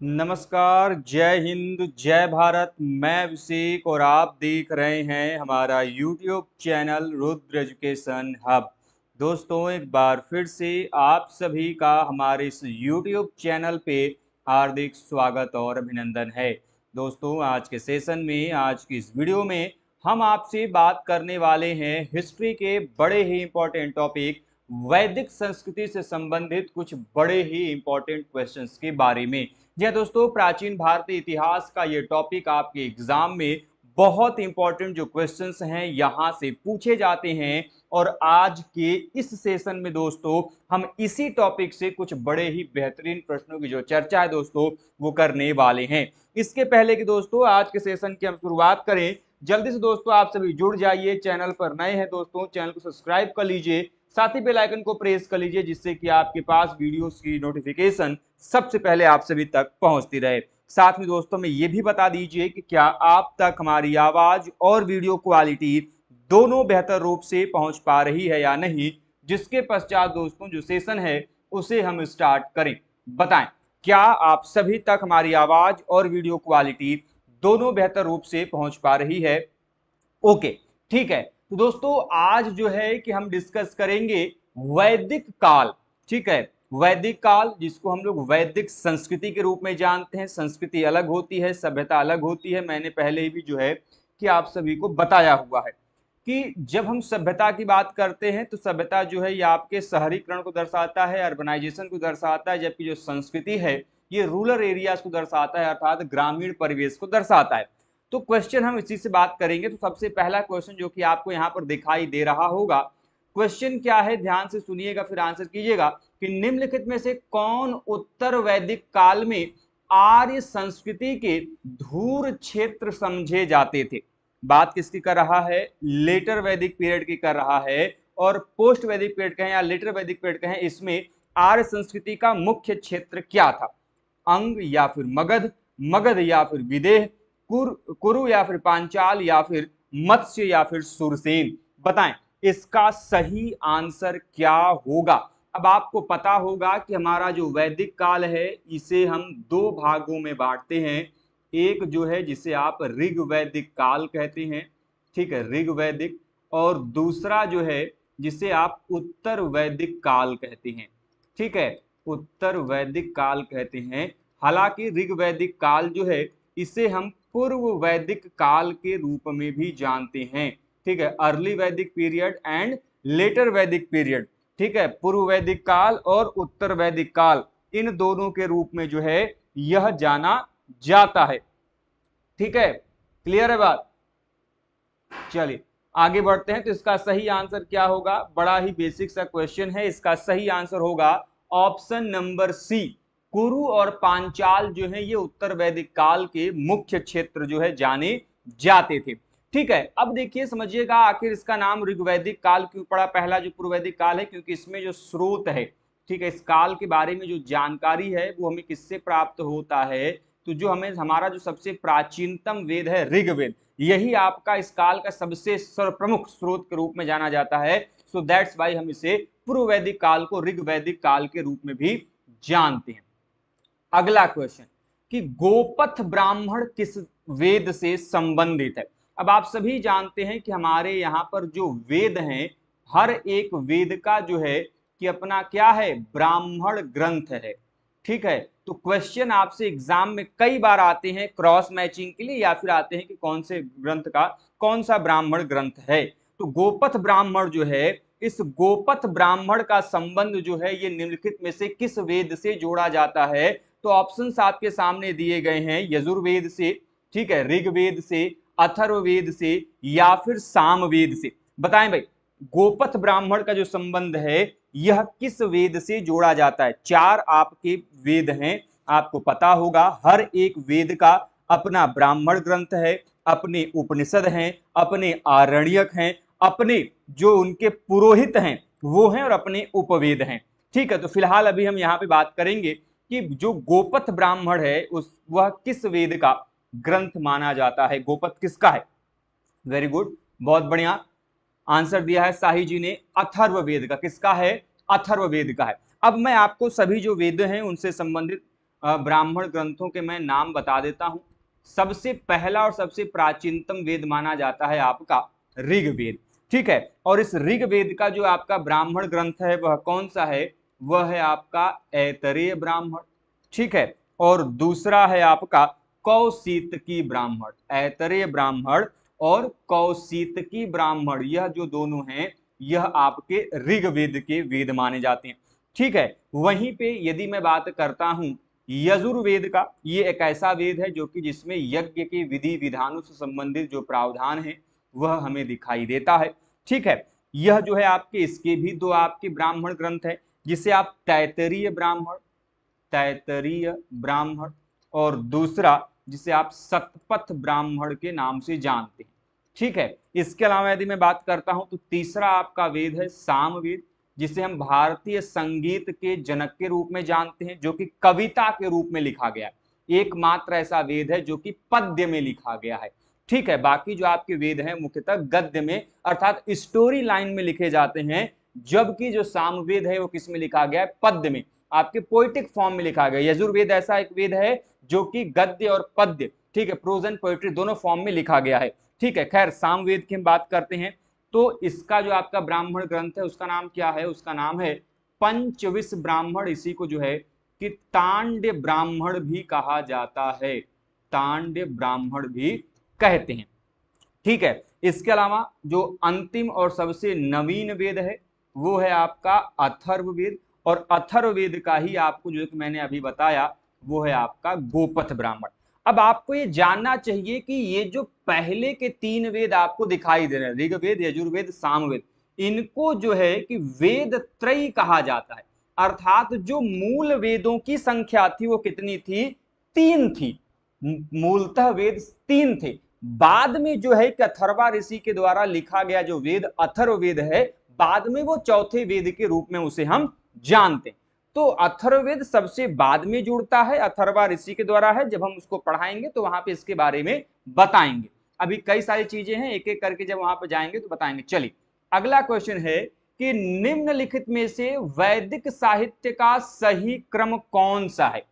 नमस्कार, जय हिंद, जय भारत। मैं अभिषेक और आप देख रहे हैं हमारा YouTube channel Rudra education hub. दोस्तों, एक बार फिर से आप सभी का हमारे इस यूट्यूब चैनल पे हार्दिक स्वागत और अभिनंदन है। दोस्तों, आज के सेशन में, आज की इस वीडियो में हम आपसे बात करने वाले हैं हिस्ट्री के बड़े ही इंपॉर्टेंट टॉपिक वैदिक संस्कृति से संबंधित कुछ बड़े ही इंपॉर्टेंट क्वेश्चंस के बारे में। जी हाँ दोस्तों, प्राचीन भारतीय इतिहास का ये टॉपिक आपके एग्जाम में बहुत इंपॉर्टेंट जो क्वेश्चंस हैं यहाँ से पूछे जाते हैं। और आज के इस सेशन में दोस्तों हम इसी टॉपिक से कुछ बड़े ही बेहतरीन प्रश्नों की जो चर्चा है दोस्तों वो करने वाले हैं। इसके पहले कि दोस्तों आज के सेशन की हम शुरुआत करें, जल्दी से दोस्तों आप सभी जुड़ जाइए। चैनल पर नए हैं दोस्तों, चैनल को सब्सक्राइब कर लीजिए, साथ ही बेल आइकन को प्रेस कर लीजिए जिससे कि आपके पास वीडियोस की नोटिफिकेशन सबसे पहले आप सभी तक पहुंचती रहे। साथ में दोस्तों में ये भी बता दीजिए कि क्या आप तक हमारी आवाज और वीडियो क्वालिटी दोनों बेहतर रूप से पहुंच पा रही है या नहीं, जिसके पश्चात दोस्तों जो सेशन है उसे हम स्टार्ट करें। बताएं, क्या आप सभी तक हमारी आवाज और वीडियो क्वालिटी दोनों बेहतर रूप से पहुंच पा रही है? ओके, ठीक है। तो दोस्तों आज जो है कि हम डिस्कस करेंगे वैदिक काल। ठीक है, वैदिक काल जिसको हम लोग वैदिक संस्कृति के रूप में जानते हैं। संस्कृति अलग होती है, सभ्यता अलग होती है। मैंने पहले ही भी जो है कि आप सभी को बताया हुआ है कि जब हम सभ्यता की बात करते हैं तो सभ्यता जो है ये आपके शहरीकरण को दर्शाता है, अर्बनाइजेशन को दर्शाता है, जबकि जो संस्कृति है ये रूरल एरियाज को दर्शाता है, अर्थात ग्रामीण परिवेश को दर्शाता है। तो क्वेश्चन हम इसी से बात करेंगे। तो सबसे पहला क्वेश्चन जो कि आपको यहाँ पर दिखाई दे रहा होगा, क्वेश्चन क्या है ध्यान से सुनिएगा फिर आंसर कीजिएगा कि निम्नलिखित में से कौन उत्तर वैदिक काल में आर्य संस्कृति के धूर क्षेत्र समझे जाते थे। बात किसकी कर रहा है? लेटर वैदिक पीरियड की कर रहा है। और पोस्ट वैदिक पीरियड कहें या लेटर वैदिक पीरियड कहें, इसमें आर्य संस्कृति का मुख्य क्षेत्र क्या था? अंग या फिर मगध, मगध या फिर विदेह, कुरु या फिर पांचाल, या फिर मत्स्य, या फिर सुरसेन। बताएं इसका सही आंसर क्या होगा। अब आपको पता होगा कि हमारा जो वैदिक काल है इसे हम दो भागों में बांटते हैं। एक जो है जिसे आप ऋग्वैदिक काल कहते हैं, ठीक है, ऋग्वैदिक। और दूसरा जो है जिसे आप उत्तर वैदिक काल कहते हैं, ठीक है, उत्तर वैदिक काल कहते हैं। हालांकि ऋग्वैदिक काल जो है इसे हम पूर्व वैदिक काल के रूप में भी जानते हैं। ठीक है, अर्ली वैदिक पीरियड एंड लेटर वैदिक पीरियड। ठीक है, पूर्व वैदिक काल और उत्तर वैदिक काल, इन दोनों के रूप में जो है यह जाना जाता है। ठीक है, क्लियर है बात? चलिए आगे बढ़ते हैं। तो इसका सही आंसर क्या होगा? बड़ा ही बेसिक सा क्वेश्चन है। इसका सही आंसर होगा ऑप्शन नंबर सी। कुरु और पांचाल जो है ये उत्तर वैदिक काल के मुख्य क्षेत्र जो है जाने जाते थे। ठीक है, अब देखिए समझिएगा आखिर इसका नाम ऋग्वैदिक काल क्यों पड़ा। पहला जो पूर्व वैदिक काल है, क्योंकि इसमें जो स्रोत है, ठीक है, इस काल के बारे में जो जानकारी है वो हमें किससे प्राप्त होता है? तो जो हमें हमारा जो सबसे प्राचीनतम वेद है ऋग्वेद, यही आपका इस काल का सबसे सर्वप्रमुख स्रोत के रूप में जाना जाता है। सो दैट्स वाई हम इसे पूर्व वैदिक काल को ऋग्वैदिक काल के रूप में भी जानते हैं। अगला क्वेश्चन कि गोपथ ब्राह्मण किस वेद से संबंधित है। अब आप सभी जानते हैं कि हमारे यहाँ पर जो वेद हैं, हर एक वेद का जो है कि अपना क्या है, ब्राह्मण ग्रंथ है। ठीक है, तो क्वेश्चन आपसे एग्जाम में कई बार आते हैं क्रॉस मैचिंग के लिए, या फिर आते हैं कि कौन से ग्रंथ का कौन सा ब्राह्मण ग्रंथ है। तो गोपथ ब्राह्मण जो है, इस गोपथ ब्राह्मण का संबंध जो है ये निम्नलिखित में से किस वेद से जोड़ा जाता है? तो ऑप्शन आपके सामने दिए गए हैं, यजुर्वेद से, ठीक है, ऋग्वेद से, अथर्ववेद से, या फिर सामवेद से। बताएं भाई, गोपथ ब्राह्मण का जो संबंध है यह किस वेद से जोड़ा जाता है? चार आपके वेद हैं, आपको पता होगा हर एक वेद का अपना ब्राह्मण ग्रंथ है, अपने उपनिषद हैं, अपने आरण्यक हैं, अपने जो उनके पुरोहित हैं वो हैं, और अपने उपवेद हैं। ठीक है, तो फिलहाल अभी हम यहाँ पे बात करेंगे कि जो गोपथ ब्राह्मण है उस वह किस वेद का ग्रंथ माना जाता है। गोपथ किसका है? वेरी गुड, बहुत बढ़िया आंसर दिया है शाही जी ने, अथर्ववेद का। किसका है? अथर्ववेद का है। अब मैं आपको सभी जो वेद हैं उनसे संबंधित ब्राह्मण ग्रंथों के मैं नाम बता देता हूं। सबसे पहला और सबसे प्राचीनतम वेद माना जाता है आपका ऋग्वेद, ठीक है। और इस ऋग्वेद का जो आपका ब्राह्मण ग्रंथ है वह कौन सा है, वह है आपका ऐतरेय ब्राह्मण, ठीक है। और दूसरा है आपका कौशितकी ब्राह्मण। ऐतरेय ब्राह्मण और कौशितकी ब्राह्मण, यह जो दोनों हैं यह आपके ऋग्वेद के वेद माने जाते हैं, ठीक है। वहीं पे यदि मैं बात करता हूं यजुर्वेद का, ये एक ऐसा वेद है जो कि जिसमें यज्ञ के विधि विधानों से संबंधित जो प्रावधान है वह हमें दिखाई देता है, ठीक है। यह जो है आपके, इसके भी दो आपके ब्राह्मण ग्रंथ है, जिसे आप तैतरीय ब्राह्मण, तैतरीय ब्राह्मण, और दूसरा जिसे आप सतपथ ब्राह्मण के नाम से जानते हैं, ठीक है। इसके अलावा यदि मैं बात करता हूं तो तीसरा आपका वेद है सामवेद, जिसे हम भारतीय संगीत के जनक के रूप में जानते हैं, जो कि कविता के रूप में लिखा गया है। एकमात्र ऐसा वेद है जो कि पद्य में लिखा गया है, ठीक है। बाकी जो आपके वेद हैं मुख्यतः गद्य में अर्थात स्टोरी लाइन में लिखे जाते हैं, जबकि जो सामवेद है वो किस में लिखा गया है, पद्य में, आपके पोइटिक फॉर्म में लिखा गया। यजुर्वेद ऐसा एक वेद है जो कि गद्य और पद्य, ठीक है, प्रोज एंड पोइट्री दोनों फॉर्म में लिखा गया है, ठीक है। खैर सामवेद की हम बात करते हैं तो इसका जो आपका ब्राह्मण ग्रंथ है उसका नाम क्या है, उसका नाम है पंचविश ब्राह्मण। इसी को जो है कि तांड्य ब्राह्मण भी कहा जाता है, तांड्य ब्राह्मण भी कहते हैं, ठीक है। इसके अलावा जो अंतिम और सबसे नवीन वेद है वो है आपका अथर्ववेद, और अथर्ववेद का ही आपको जो कि मैंने अभी बताया वो है आपका गोपथ ब्राह्मण। अब आपको ये जानना चाहिए कि ये जो पहले के तीन वेद आपको दिखाई दे रहे हैं, ऋग्वेद यजुर्वेद सामवेद, इनको जो है कि वेद त्रयी कहा जाता है, अर्थात जो मूल वेदों की संख्या थी वो कितनी थी, तीन थी। मूलतः वेद तीन थे, बाद में जो है कि अथर्वा ऋषि के द्वारा लिखा गया जो वेद अथर्ववेद है, बाद में वो चौथे वेद के रूप में उसे हम जानते हैं। तो अथर्ववेद सबसे बाद में जुड़ता है, अथर्वा ऋषि के द्वारा है, जब हम उसको पढ़ाएंगे तो वहां पे इसके बारे में बताएंगे। अभी कई सारी चीजें हैं, एक एक करके जब वहां पे जाएंगे तो बताएंगे। चलिए अगला क्वेश्चन है कि निम्नलिखित में से वैदिक साहित्य का सही क्रम कौन सा है।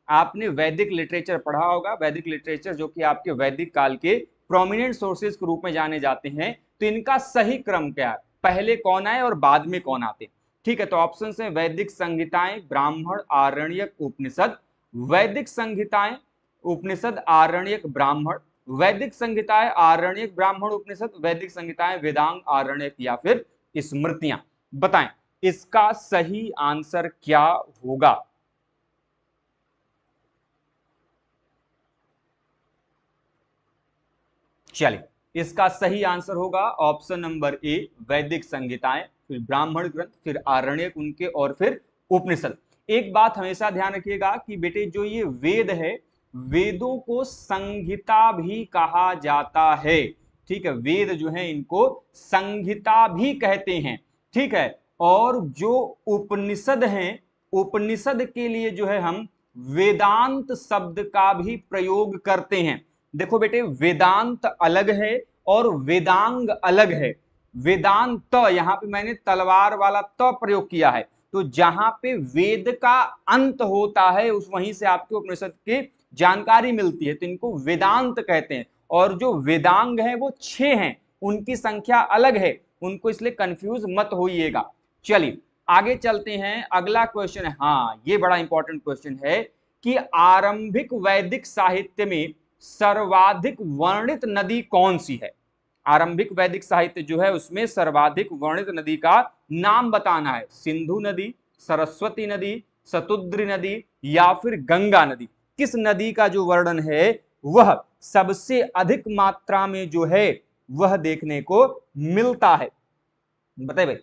आपने वैदिक लिटरेचर पढ़ा होगा, वैदिक लिटरेचर जो कि आपके वैदिक काल के प्रोमिनेंट सोर्सेज के रूप में जाने जाते हैं, तो इनका सही क्रम क्या है, पहले कौन आए और बाद में कौन आते, ठीक है। तो ऑप्शन है वैदिक संहिताएं, ब्राह्मण, आरण्यक, उपनिषद। वैदिक संहिताएं, उपनिषद, आरण्यक, ब्राह्मण। वैदिक संहिताएं, आरण्यक, ब्राह्मण, उपनिषद। वैदिक संहिताएं, वेदांग, आरण्यक या फिर स्मृतियां। बताएं इसका सही आंसर क्या होगा। चलिए इसका सही आंसर होगा ऑप्शन नंबर ए, वैदिक संहिताएं, फिर ब्राह्मण ग्रंथ, फिर आरण्यक उनके, और फिर उपनिषद। एक बात हमेशा ध्यान रखिएगा कि बेटे जो ये वेद है, वेदों को संहिता भी कहा जाता है, ठीक है। वेद जो है इनको संहिता भी कहते हैं, ठीक है। और जो उपनिषद हैं, उपनिषद के लिए जो है हम वेदांत शब्द का भी प्रयोग करते हैं। देखो बेटे वेदांत अलग है और वेदांग अलग है। वेदांत यहां पे मैंने तलवार वाला त प्रयोग किया है, तो जहां पे वेद का अंत होता है उस वहीं से आपको उपनिषद की जानकारी मिलती है, तो इनको वेदांत कहते हैं। और जो वेदांग है वो 6 हैं, उनकी संख्या अलग है, उनको इसलिए कंफ्यूज मत होइएगा। चलिए आगे चलते हैं, अगला क्वेश्चन है, हाँ ये बड़ा इंपॉर्टेंट क्वेश्चन है कि आरंभिक वैदिक साहित्य में सर्वाधिक वर्णित नदी कौन सी है। आरंभिक वैदिक साहित्य जो है उसमें सर्वाधिक वर्णित नदी का नाम बताना है। सिंधु नदी, सरस्वती नदी, सतुद्री नदी या फिर गंगा नदी। किस नदी का जो वर्णन है वह सबसे अधिक मात्रा में जो है वह देखने को मिलता है। बताइए भाई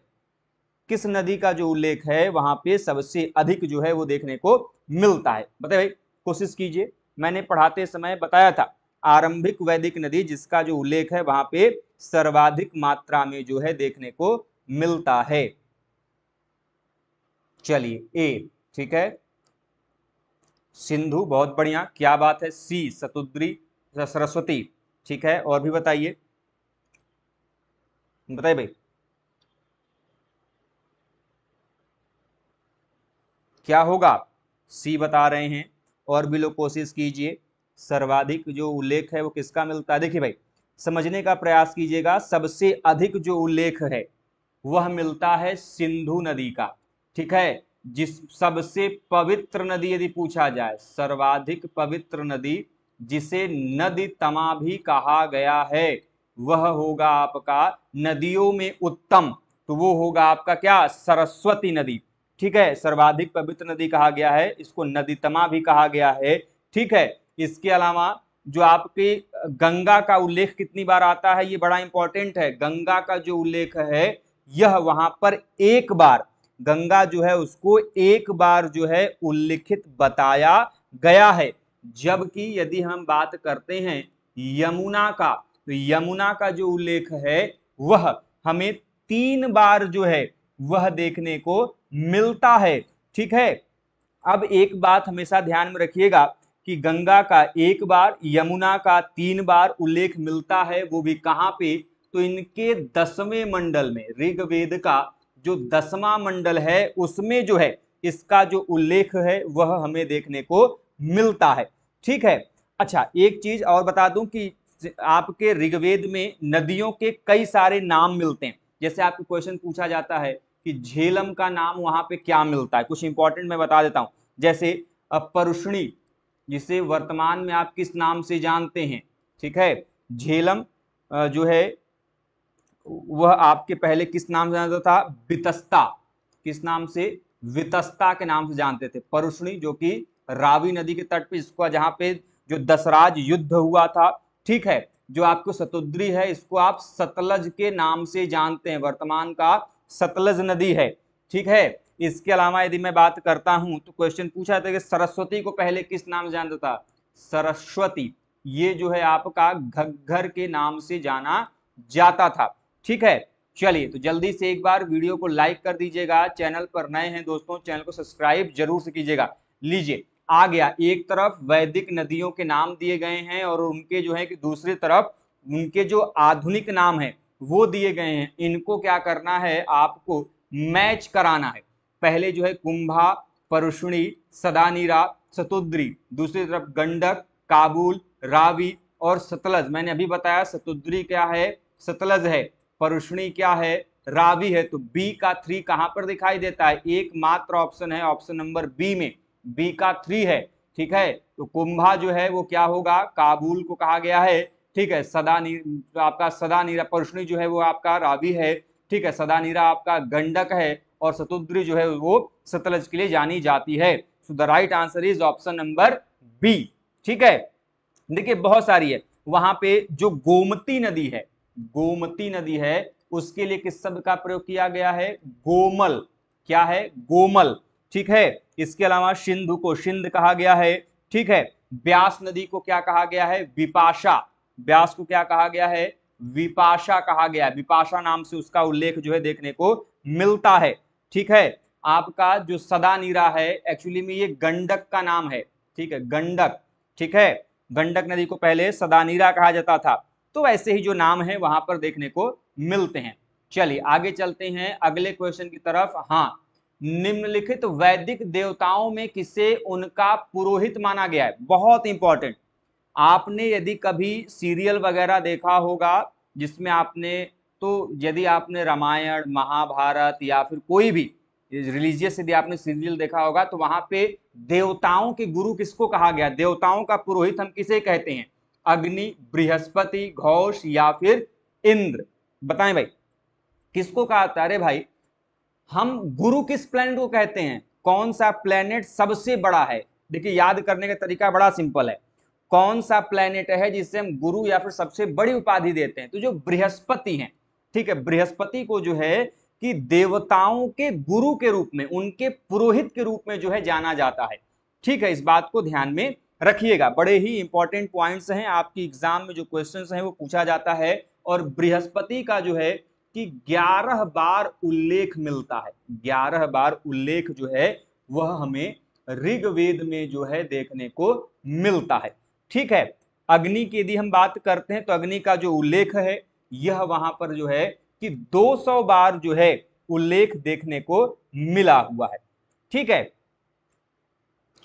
किस नदी का जो उल्लेख है वहां पे सबसे अधिक जो है वो देखने को मिलता है। बताइए भाई कोशिश कीजिए, मैंने पढ़ाते समय बताया था आरंभिक वैदिक नदी जिसका जो उल्लेख है वहां पे सर्वाधिक मात्रा में जो है देखने को मिलता है। चलिए ए, ठीक है, सिंधु, बहुत बढ़िया, क्या बात है। सी सतुद्री, सरस्वती, ठीक है। और भी बताइए, बताइए भाई क्या होगा। सी बता रहे हैं, और भी लोग कोशिश कीजिए। सर्वाधिक जो उल्लेख है वो किसका मिलता है? देखिए भाई, समझने का प्रयास कीजिएगा। सबसे अधिक जो उल्लेख है वह मिलता है सिंधु नदी का। ठीक है, जिस सबसे पवित्र नदी यदि पूछा जाए, सर्वाधिक पवित्र नदी जिसे नदी तमा भी कहा गया है, वह होगा आपका नदियों में उत्तम, तो वो होगा आपका क्या? सरस्वती नदी। ठीक है, सर्वाधिक पवित्र नदी कहा गया है, इसको नदी तमा भी कहा गया है। ठीक है, इसके अलावा जो आपके गंगा का उल्लेख कितनी बार आता है, ये बड़ा इंपॉर्टेंट है। गंगा का जो उल्लेख है यह वहां पर एक बार, गंगा जो है उसको एक बार जो है उल्लिखित बताया गया है। जबकि यदि हम बात करते हैं यमुना का, तो यमुना का जो उल्लेख है वह हमें 3 बार जो है वह देखने को मिलता है। ठीक है, अब एक बात हमेशा ध्यान में रखिएगा कि गंगा का एक बार, यमुना का 3 बार उल्लेख मिलता है, वो भी कहां पे? तो इनके 10वें मंडल में, ऋग्वेद का जो 10वां मंडल है उसमें जो है इसका जो उल्लेख है वह हमें देखने को मिलता है। ठीक है, अच्छा एक चीज और बता दूं कि आपके ऋग्वेद में नदियों के कई सारे नाम मिलते हैं। जैसे आपको क्वेश्चन पूछा जाता है कि झेलम का नाम वहां पे क्या मिलता है, कुछ इंपॉर्टेंट मैं बता देता हूं। जैसे परुष्णी, जिसे वर्तमान में आप किस नाम से जानते हैं? ठीक है, झेलम जो है वह आपके पहले किस नाम से जानता था? वितस्ता। किस नाम से? वितस्ता के नाम से जानते थे। परुष्णी जो कि रावी नदी के तट पे, इसको जहां पे जो दसराज युद्ध हुआ था। ठीक है, जो आपको सतुद्री है इसको आप सतलज के नाम से जानते हैं, वर्तमान का सतलज नदी है। ठीक है, इसके अलावा यदि मैं बात करता हूं तो क्वेश्चन पूछा था कि सरस्वती को पहले किस नाम से जानता था? सरस्वती, ये जो है आपका घग्गर के नाम से जाना जाता था। ठीक है, चलिए तो जल्दी से एक बार वीडियो को लाइक कर दीजिएगा। चैनल पर नए हैं दोस्तों, चैनल को सब्सक्राइब जरूर से कीजिएगा। लीजिए, आ गया, एक तरफ वैदिक नदियों के नाम दिए गए हैं और उनके जो है कि दूसरी तरफ उनके जो आधुनिक नाम है वो दिए गए हैं। इनको क्या करना है? आपको मैच कराना है। पहले जो है कुंभा, परुष्णी, सदानीरा, सतुद्री, दूसरी तरफ गंडक, काबुल, रावी और सतलज। मैंने अभी बताया सतुद्री क्या है? सतलज है। परुष्णी क्या है? रावी है। तो बी का 3 कहां पर दिखाई देता है? एकमात्र ऑप्शन है ऑप्शन नंबर बी में, बी का 3 है। ठीक है, तो कुंभा जो है वो क्या होगा? काबुल को कहा गया है। ठीक है, आपका सदानीरा, परुष्णी जो है वो आपका रावी है। ठीक है, सदानीरा आपका गंडक है और सतुद्री जो है वो सतलज के लिए जानी जाती है। So the right answer is option number B. ठीक है, देखिए बहुत सारी है। वहां पे जो गोमती नदी है, गोमती नदी है, उसके लिए किस शब्द का प्रयोग किया गया है? गोमल। क्या है? गोमल। ठीक है, इसके अलावा सिंधु को सिंध कहा गया है। ठीक है, ब्यास नदी को क्या कहा गया है? विपाशा। ब्यास को क्या कहा गया है? विपाशा कहा गया है। विपाशा नाम से उसका उल्लेख जो है देखने को मिलता है। ठीक है, आपका जो सदानीरा है एक्चुअली में ये गंडक का नाम है। ठीक है, गंडक। ठीक है, गंडक नदी को पहले सदानीरा कहा जाता था। तो ऐसे ही जो नाम है वहां पर देखने को मिलते हैं। चलिए आगे चलते हैं अगले क्वेश्चन की तरफ। हाँ, निम्नलिखित वैदिक देवताओं में किसे उनका पुरोहित माना गया है? बहुत इंपॉर्टेंट। आपने यदि कभी सीरियल वगैरह देखा होगा जिसमें आपने, तो यदि आपने रामायण, महाभारत या फिर कोई भी रिलीजियस यदि आपने सीरियल देखा होगा तो वहां पे देवताओं के गुरु किसको कहा गया? देवताओं का पुरोहित हम किसे कहते हैं? अग्नि, बृहस्पति, घोष या फिर इंद्र? बताएं भाई, किसको कहा था? अरे भाई, हम गुरु किस प्लेनेट को कहते हैं? कौन सा प्लेनेट सबसे बड़ा है? देखिए याद करने का तरीका बड़ा सिंपल है। कौन सा प्लेनेट है जिससे हम गुरु या फिर सबसे बड़ी उपाधि देते हैं? तो जो बृहस्पति हैं। ठीक है, बृहस्पति को जो है कि देवताओं के गुरु के रूप में, उनके पुरोहित के रूप में जो है जाना जाता है। ठीक है, इस बात को ध्यान में रखिएगा। बड़े ही इंपॉर्टेंट पॉइंट्स हैं, आपकी एग्जाम में जो क्वेश्चंस हैं वो पूछा जाता है। और बृहस्पति का जो है कि 11 बार उल्लेख मिलता है। 11 बार उल्लेख जो है वह हमें ऋग्वेद में जो है देखने को मिलता है। ठीक है, अग्नि की यदि हम बात करते हैं तो अग्नि का जो उल्लेख है यह वहां पर जो है कि 200 बार जो है उल्लेख देखने को मिला हुआ है। ठीक है,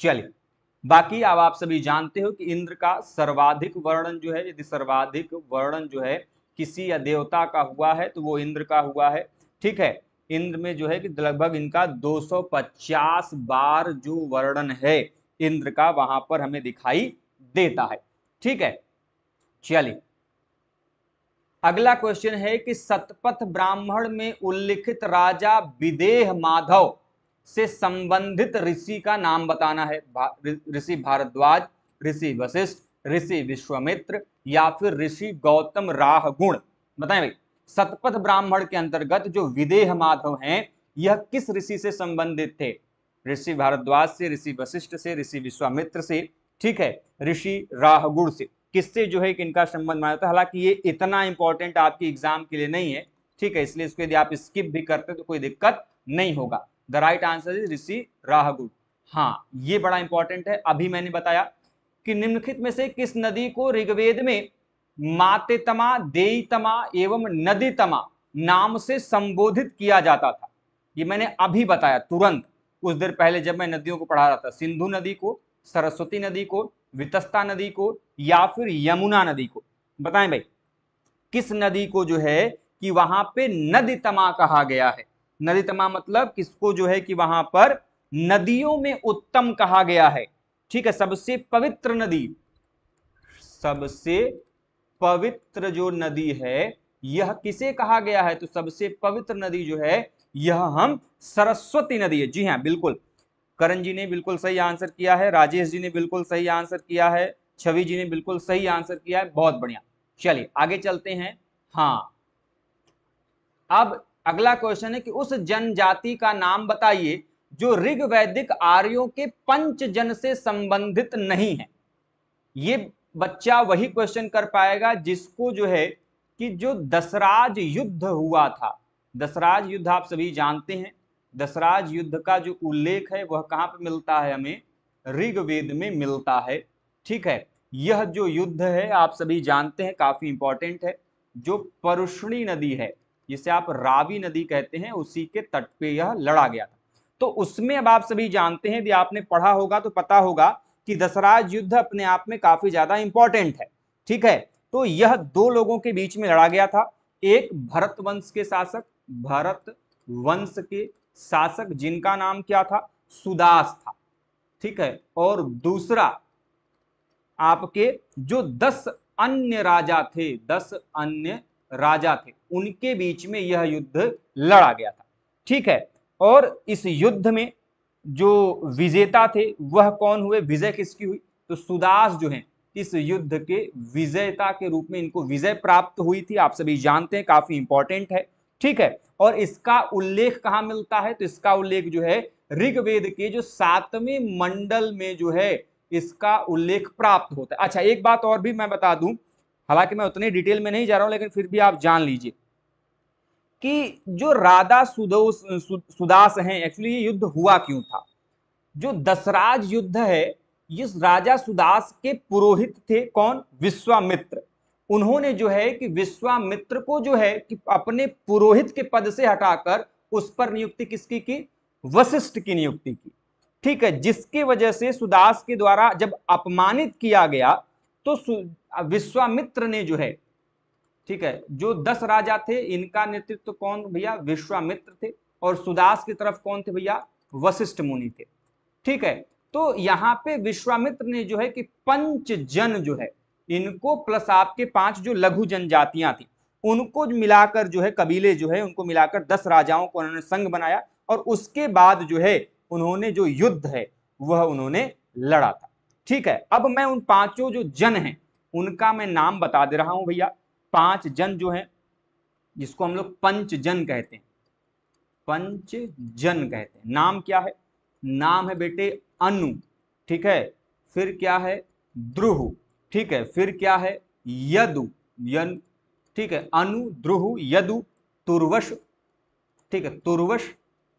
चलिए बाकी अब आप सभी जानते हो कि इंद्र का सर्वाधिक वर्णन जो है, यदि सर्वाधिक वर्णन जो है किसी या देवता का हुआ है तो वो इंद्र का हुआ है। ठीक है, इंद्र में जो है कि लगभग इनका 250 बार जो वर्णन है इंद्र का वहां पर हमें दिखाई देता है। ठीक है, चलिए अगला क्वेश्चन है कि शतपथ ब्राह्मण में उल्लिखित राजा विदेह माधव से संबंधित ऋषि का नाम बताना है। ऋषि भारद्वाज, ऋषि वशिष्ठ, ऋषि विश्वामित्र या फिर ऋषि गौतम राहगुण। बताएं भाई, शतपथ ब्राह्मण के अंतर्गत जो विदेह माधव हैं यह किस ऋषि से संबंधित थे? ऋषि भारद्वाज से, ऋषि वशिष्ठ से, ऋषि विश्वामित्र से, ठीक है, ऋषि राहगुण से, किससे जो है कि इनका संबंध माना जाता है। हालांकि ये इतना इंपॉर्टेंट आपके एग्जाम के लिए नहीं है, ठीक है, इसलिए इसको यदि आप स्किप भी करते तो कोई दिक्कत नहीं होगा। द राइट आंसर इज ऋषि राहगुण। हाँ, ये बड़ा इंपॉर्टेंट है। अभी मैंने बताया कि निम्नलिखित में से किस नदी को ऋग्वेद में मातेतमा, देयतमा एवं नदीतमा नाम से संबोधित किया जाता था। ये मैंने अभी बताया तुरंत, कुछ देर पहले जब मैं नदियों को पढ़ा रहा था। सिंधु नदी को, सरस्वती नदी को, वितस्ता नदी को या फिर यमुना नदी को। बताएं भाई, किस नदी को जो है कि वहां पे नदीतमा कहा गया है? नदीतमा मतलब किसको जो है कि वहां पर नदियों में उत्तम कहा गया है। ठीक है, सबसे पवित्र नदी, सबसे पवित्र जो नदी है यह किसे कहा गया है? तो सबसे पवित्र नदी जो है यह हम सरस्वती नदी है। जी हाँ, बिल्कुल, करण जी ने बिल्कुल सही आंसर किया है, राजेश जी ने बिल्कुल सही आंसर किया है, छवि जी ने बिल्कुल सही आंसर किया है, बहुत बढ़िया। चलिए आगे चलते हैं। हाँ, अब अगला क्वेश्चन है कि उस जनजाति का नाम बताइए जो ऋग वैदिक आर्यों के पंचजन से संबंधित नहीं है। ये बच्चा वही क्वेश्चन कर पाएगा जिसको जो है कि जो दशराज युद्ध हुआ था, दशराज युद्ध आप सभी जानते हैं। दशराज युद्ध का जो उल्लेख है वह कहां पर मिलता है? हमें ऋग्वेद में मिलता है। ठीक है, यह जो युद्ध है आप सभी जानते हैं, काफी इंपॉर्टेंट है। जो परुष्णी नदी है, जिसे आप रावी नदी कहते हैं, उसी के तट पे यह लड़ा गया था। तो उसमें अब आप सभी जानते हैं, यदि आपने पढ़ा होगा तो पता होगा कि दशराज युद्ध अपने आप में काफी ज्यादा इंपॉर्टेंट है। ठीक है, तो यह दो लोगों के बीच में लड़ा गया था। एक भरत वंश के शासक, भरत वंश के शासक जिनका नाम क्या था? सुदास था। ठीक है, और दूसरा आपके जो 10 अन्य राजा थे, 10 अन्य राजा थे, उनके बीच में यह युद्ध लड़ा गया था। ठीक है, और इस युद्ध में जो विजेता थे वह कौन हुए? विजय किसकी हुई? तो सुदास जो हैं इस युद्ध के विजेता के रूप में इनको विजय प्राप्त हुई थी। आप सभी जानते हैं, काफी इंपॉर्टेंट है। ठीक है, और इसका उल्लेख कहां मिलता है? तो इसका उल्लेख जो है ऋग्वेद के जो 7वें मंडल में जो है इसका उल्लेख प्राप्त होता है। अच्छा, एक बात और भी मैं बता दूं, हालांकि मैं उतनी डिटेल में नहीं जा रहा हूं, लेकिन फिर भी आप जान लीजिए कि जो राधा सुदास हैं, एक्चुअली ये युद्ध हुआ क्यों था? जो दशराज युद्ध है, इस राजा सुदास के पुरोहित थे कौन? विश्वामित्र। उन्होंने जो है कि विश्वामित्र को जो है कि अपने पुरोहित के पद से हटाकर उस पर नियुक्ति किसकी की? वशिष्ठ की नियुक्ति की। ठीक है, जिसकी वजह से सुदास के द्वारा जब अपमानित किया गया तो विश्वामित्र ने जो है, ठीक है, जो 10 राजा थे इनका नेतृत्व कौन भैया? विश्वामित्र थे। और सुदास की तरफ कौन थे भैया? वशिष्ठ मुनि थे। ठीक है, तो यहाँ पे विश्वामित्र ने जो है कि पंचजन जो है इनको प्लस आपके 5 जो लघु जनजातियां थी उनको मिलाकर जो है, कबीले जो है उनको मिलाकर 10 राजाओं को उन्होंने संघ बनाया, और उसके बाद जो है उन्होंने जो युद्ध है वह उन्होंने लड़ा था। ठीक है, अब मैं उन 5 जो जन हैं उनका मैं नाम बता दे रहा हूं भैया। 5 जन जो हैं जिसको हम लोग पंचजन कहते हैं, पंचजन कहते हैं। नाम क्या है? नाम है बेटे अनु। ठीक है, फिर क्या है? द्रुह। ठीक है, फिर क्या है? यदु, यन। ठीक है, अनु, द्रुह, यदु, तुर्वश। ठीक है, तुर्वश।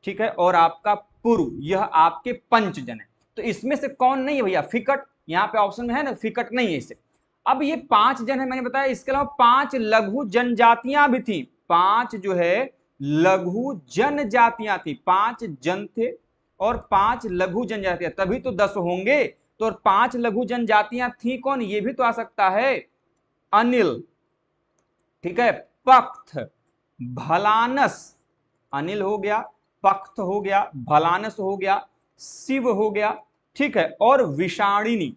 ठीक है, और आपका पुरु, यह आपके पंचजन है। तो इसमें से कौन नहीं है भैया? फिकट, यहाँ पे ऑप्शन में है ना, फिकट नहीं है इसे। अब ये 5 जन है, मैंने बताया, इसके अलावा 5 लघु जनजातियां भी थी। 5 जो है लघु जनजातियां थी, 5 जन थे और 5 लघु जनजातियां, तभी तो 10 होंगे। तो 5 लघु जनजातियां थी कौन, ये भी तो आ सकता है, अनिल, ठीक है, पख्त, भलानस, अनिल हो गया, पख्त हो गया, भलानस हो गया, शिव हो गया, ठीक है, और विषाणिनी,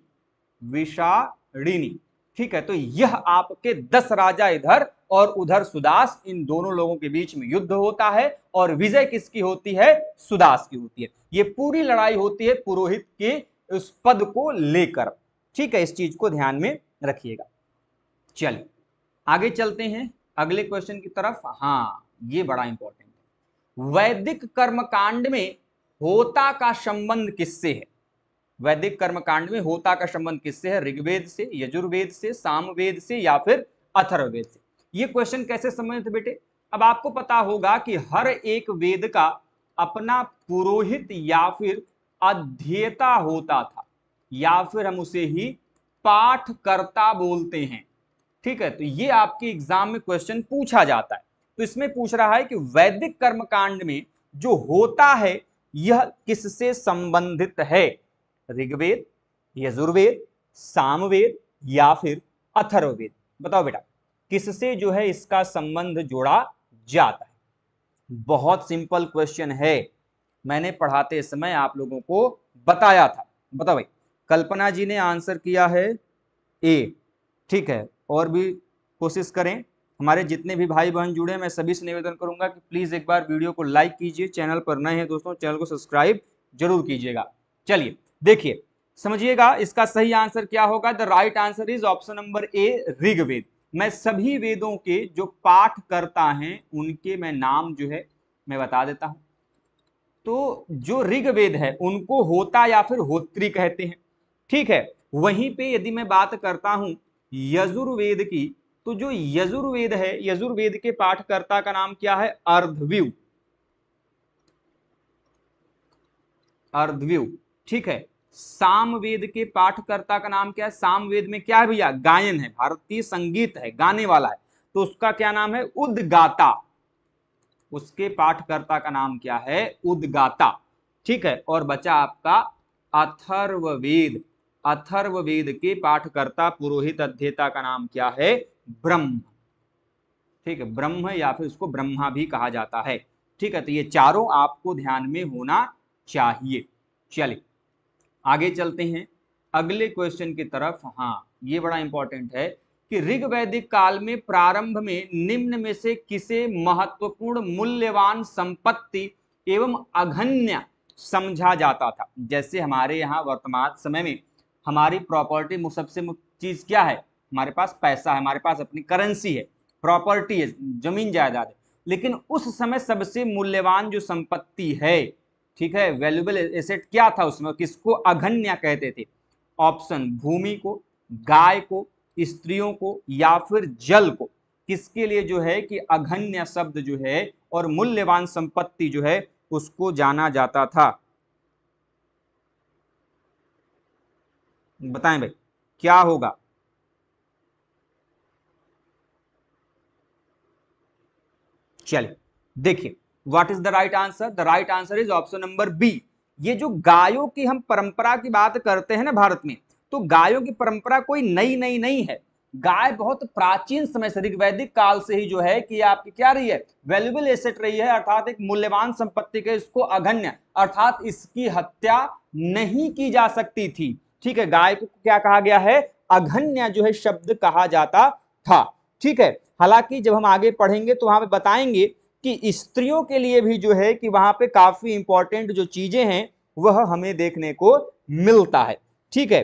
विषाणिनी, ठीक है। तो यह आपके 10 राजा इधर और उधर सुदास, इन दोनों लोगों के बीच में युद्ध होता है और विजय किसकी होती है, सुदास की होती है। ये पूरी लड़ाई होती है पुरोहित के उस पद को लेकर, ठीक है, इस चीज को ध्यान में रखिएगा। चलिए आगे चलते हैं अगले क्वेश्चन की तरफ। हाँ, ये बड़ा इंपॉर्टेंट है। वैदिक कर्मकांड में होता का संबंध किससे है? वैदिक कर्मकांड में होता का संबंध किससे है? ऋग्वेद से, यजुर्वेद से, सामवेद से या फिर अथर्ववेद से? ये क्वेश्चन कैसे संबंधित है बेटे? अब आपको पता होगा कि हर एक वेद का अपना पुरोहित या फिर अध्येता होता था, या फिर हम उसे ही पाठकर्ता बोलते हैं, ठीक है। तो ये आपके एग्जाम में क्वेश्चन पूछा जाता है। तो इसमें पूछ रहा है कि वैदिक कर्मकांड में जो होता है यह किससे संबंधित है? ऋग्वेद, यजुर्वेद, सामवेद या फिर अथर्ववेद? बताओ बेटा, किससे जो है इसका संबंध जोड़ा जाता है? बहुत सिंपल क्वेश्चन है, मैंने पढ़ाते समय आप लोगों को बताया था। बताओ भाई, कल्पना जी ने आंसर किया है ए, ठीक है, और भी कोशिश करें। हमारे जितने भी भाई बहन जुड़े हैं मैं सभी से निवेदन करूंगा कि प्लीज एक बार वीडियो को लाइक कीजिए, चैनल पर नए हैं दोस्तों चैनल को सब्सक्राइब जरूर कीजिएगा। चलिए देखिए, समझिएगा इसका सही आंसर क्या होगा। The right answer is option number A, Rigveda. मैं सभी वेदों के जो पाठ करता हैं उनके मैं नाम जो है मैं बता देता हूं। तो जो ऋग्वेद है उनको होता या फिर होत्री कहते हैं, ठीक है। वहीं पे यदि मैं बात करता हूं यजुर्वेद की, तो जो यजुर्वेद है, यजुर्वेद के पाठकर्ता का नाम क्या है? अर्धव्यु, अर्धव्यु, ठीक है। सामवेद के पाठकर्ता का नाम क्या है? सामवेद में क्या है भैया? गायन है, भारतीय संगीत है, गाने वाला है, तो उसका क्या नाम है? उद्गाता। उसके पाठकर्ता का नाम क्या है? उद्गाता, ठीक है। और बचा आपका अथर्ववेद। अथर्ववेद के पाठकर्ता पुरोहित अध्येता का नाम क्या है? ब्रह्म, ठीक है, ब्रह्म या फिर उसको ब्रह्मा भी कहा जाता है, ठीक है। तो ये चारों आपको ध्यान में होना चाहिए। चलिए आगे चलते हैं अगले क्वेश्चन की तरफ। हाँ, ये बड़ा इंपॉर्टेंट है कि ऋग वैदिक काल में प्रारंभ में निम्न में से किसे महत्वपूर्ण मूल्यवान संपत्ति एवं अघन्य समझा जाता था? जैसे हमारे यहाँ वर्तमान समय में हमारी प्रॉपर्टी सबसे मुख्य चीज क्या है? हमारे पास पैसा है, हमारे पास अपनी करेंसी है, प्रॉपर्टी है, जमीन जायदाद है। लेकिन उस समय सबसे मूल्यवान जो संपत्ति है, ठीक है, वैल्यूएबल एसेट क्या था उसमें? किसको अघन्य कहते थे? ऑप्शन, भूमि को, गाय को, स्त्रियों को या फिर जल को। किसके लिए जो है कि अघन्य शब्द जो है और मूल्यवान संपत्ति जो है उसको जाना जाता था? बताएं भाई क्या होगा? चलिए देखिए, what is the right answer? The right answer is option number B. ये जो गायों की हम परंपरा की बात करते हैं ना भारत में, तो गायों की परंपरा कोई नई नई नहीं है। गाय बहुत प्राचीन समय से, ऋग्वैदिक काल से ही जो है कि आपकी क्या रही है? वैल्यूएबल एसेट रही है, अर्थात एक मूल्यवान संपत्ति के, इसको अघन्य अर्थात इसकी हत्या नहीं की जा सकती थी, ठीक है। गाय को क्या कहा गया है? अघन्य जो है शब्द कहा जाता था, ठीक है। हालांकि जब हम आगे पढ़ेंगे तो वहां पे बताएंगे कि स्त्रियों के लिए भी जो है कि वहां पे काफी इंपॉर्टेंट जो चीजें हैं वह हमें देखने को मिलता है, ठीक है।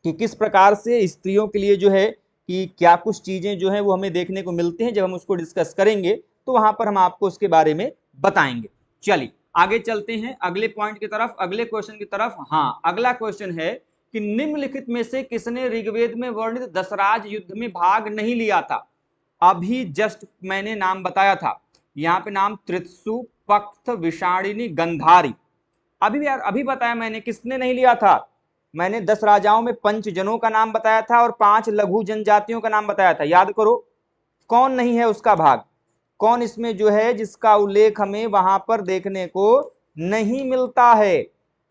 कि किस प्रकार से स्त्रियों के लिए जो है कि क्या कुछ चीजें जो है वो हमें देखने को मिलती हैं, जब हम उसको डिस्कस करेंगे तो वहां पर हम आपको उसके बारे में बताएंगे। चलिए आगे चलते हैं अगले पॉइंट की तरफ, अगले क्वेश्चन की तरफ। हाँ, अगला क्वेश्चन है कि निम्नलिखित में से किसने ऋग्वेद में वर्णित दशराज युद्ध में भाग नहीं लिया था? अभी जस्ट मैंने नाम बताया था, यहाँ पे नाम त्रित्सु, पख्त, विषाणिनी, गंधारी। अभी यार अभी बताया मैंने, किसने नहीं लिया था? मैंने 10 राजाओं में 5 जनों का नाम बताया था और 5 लघु जनजातियों का नाम बताया था। याद करो कौन नहीं है उसका भाग, कौन इसमें जो है जिसका उल्लेख हमें वहां पर देखने को नहीं मिलता है?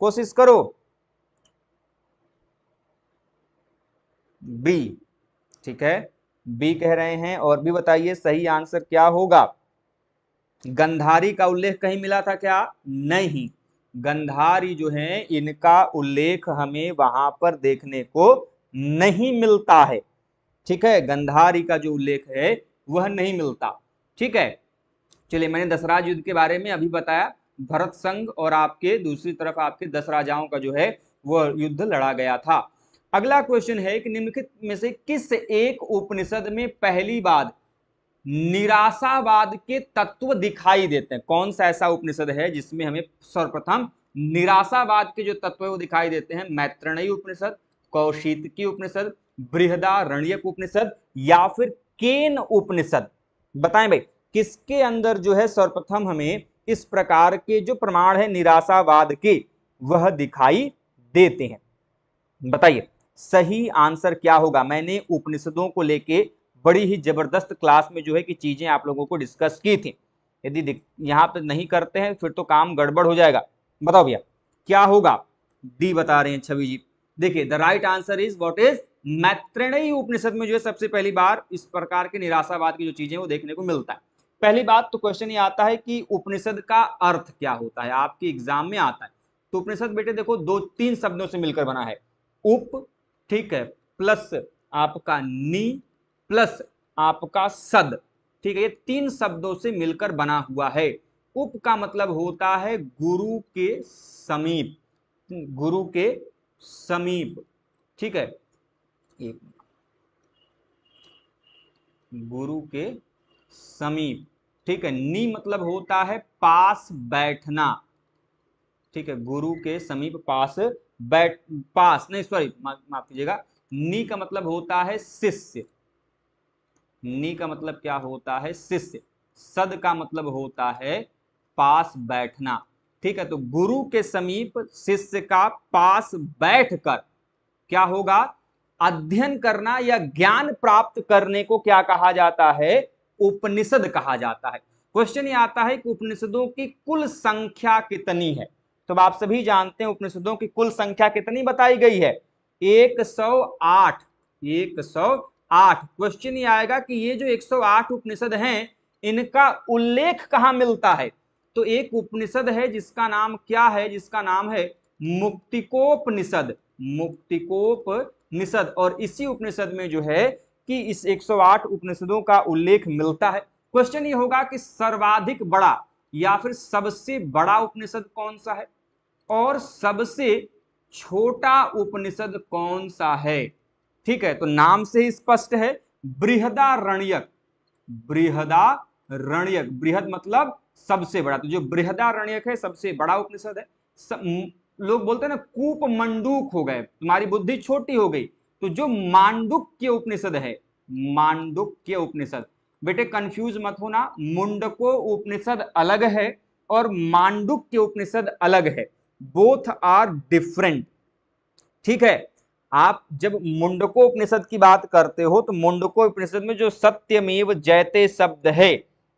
कोशिश करो। बी। ठीक है, बी कह रहे हैं। और भी बताइए सही आंसर क्या होगा। गंधारी का उल्लेख कहीं मिला था क्या? नहीं, गंधारी जो है इनका उल्लेख हमें वहां पर देखने को नहीं मिलता है। ठीक है, गंधारी का जो उल्लेख है वह नहीं मिलता। ठीक है, चलिए, मैंने दशराज युद्ध के बारे में अभी बताया। भरत संघ और आपके दूसरी तरफ आपके 10 राजाओं का जो है वह युद्ध लड़ा गया था। अगला क्वेश्चन है कि निम्नलिखित में से किस एक उपनिषद में पहली बार निराशावाद के तत्व दिखाई देते हैं? कौन सा ऐसा उपनिषद है जिसमें हमें सर्वप्रथम निराशावाद के जो तत्व है वो दिखाई देते हैं? मैत्रेयी उपनिषद, कौशितकी उपनिषद, बृहदारण्यक उपनिषद या फिर केन उपनिषद? बताएं भाई, किसके अंदर जो है सर्वप्रथम हमें इस प्रकार के जो प्रमाण है निराशावाद के वह दिखाई देते हैं? बताइए सही आंसर क्या होगा। मैंने उपनिषदों को लेके बड़ी ही जबरदस्त क्लास में जो है कि चीजें आप लोगों को डिस्कस की थी। यदि यहाँ पे नहीं करते हैं फिर तो काम गड़बड़ हो जाएगा। बताओ भैया क्या होगा। डी बता रहे हैं छवि जी। देखिए, the right answer is what is Maitreyi Upanishad में जो है सबसे पहली बार इस प्रकार के निराशावाद की जो चीजें वो देखने को मिलता है। पहली बात तो क्वेश्चन ये आता है कि उपनिषद का अर्थ क्या होता है, आपके एग्जाम में आता है। तो उपनिषद बेटे देखो 2-3 शब्दों से मिलकर बना है। उप, ठीक है, प्लस आपका नी, प्लस आपका सद। ठीक है, ये 3 शब्दों से मिलकर बना हुआ है। उप का मतलब होता है गुरु के समीप, गुरु के समीप। ठीक है, एक गुरु के समीप। ठीक है, नी मतलब होता है पास बैठना। ठीक है, गुरु के समीप पास बैठ, पास नहीं, सॉरी माफ कीजिएगा, नी का मतलब होता है शिष्य। नी का मतलब क्या होता है? शिष्य। सद का मतलब होता है पास बैठना। ठीक है, तो गुरु के समीप शिष्य का पास बैठकर क्या होगा? अध्ययन करना या ज्ञान प्राप्त करने को क्या कहा जाता है? उपनिषद कहा जाता है। क्वेश्चन ये आता है कि उपनिषदों की कुल संख्या कितनी है? तो आप सभी जानते हैं उपनिषदों की कुल संख्या कितनी बताई गई है? 108। 108। क्वेश्चन ये आएगा कि ये जो 108 उपनिषद हैं इनका उल्लेख कहां मिलता है? तो एक उपनिषद है जिसका नाम क्या है? जिसका नाम है मुक्तिकोपनिषद। मुक्तिकोपनिषद। और इसी उपनिषद में जो है कि इस 108 उपनिषदों का उल्लेख मिलता है। क्वेश्चन ये होगा कि सर्वाधिक बड़ा या फिर सबसे बड़ा उपनिषद कौन सा है और सबसे छोटा उपनिषद कौन सा है? ठीक है, तो नाम से ही स्पष्ट है, बृहदारण्यक। बृहदारण्यक, बृहद मतलब सबसे बड़ा, तो जो बृहदारण्यक है सबसे बड़ा उपनिषद है। लोग बोलते हैं ना कूप मंडूक हो गए, तुम्हारी बुद्धि छोटी हो गई। तो जो मांडुक्य उपनिषद है, मांडुक्य उपनिषद, बेटे कंफ्यूज मत होना, मुंडको उपनिषद अलग है और मांडुक्य उपनिषद अलग है। Both are different. ठीक है, आप जब मुंडको उपनिषद की बात करते हो तो मुंडको उपनिषद में जो सत्यमेव जयते शब्द है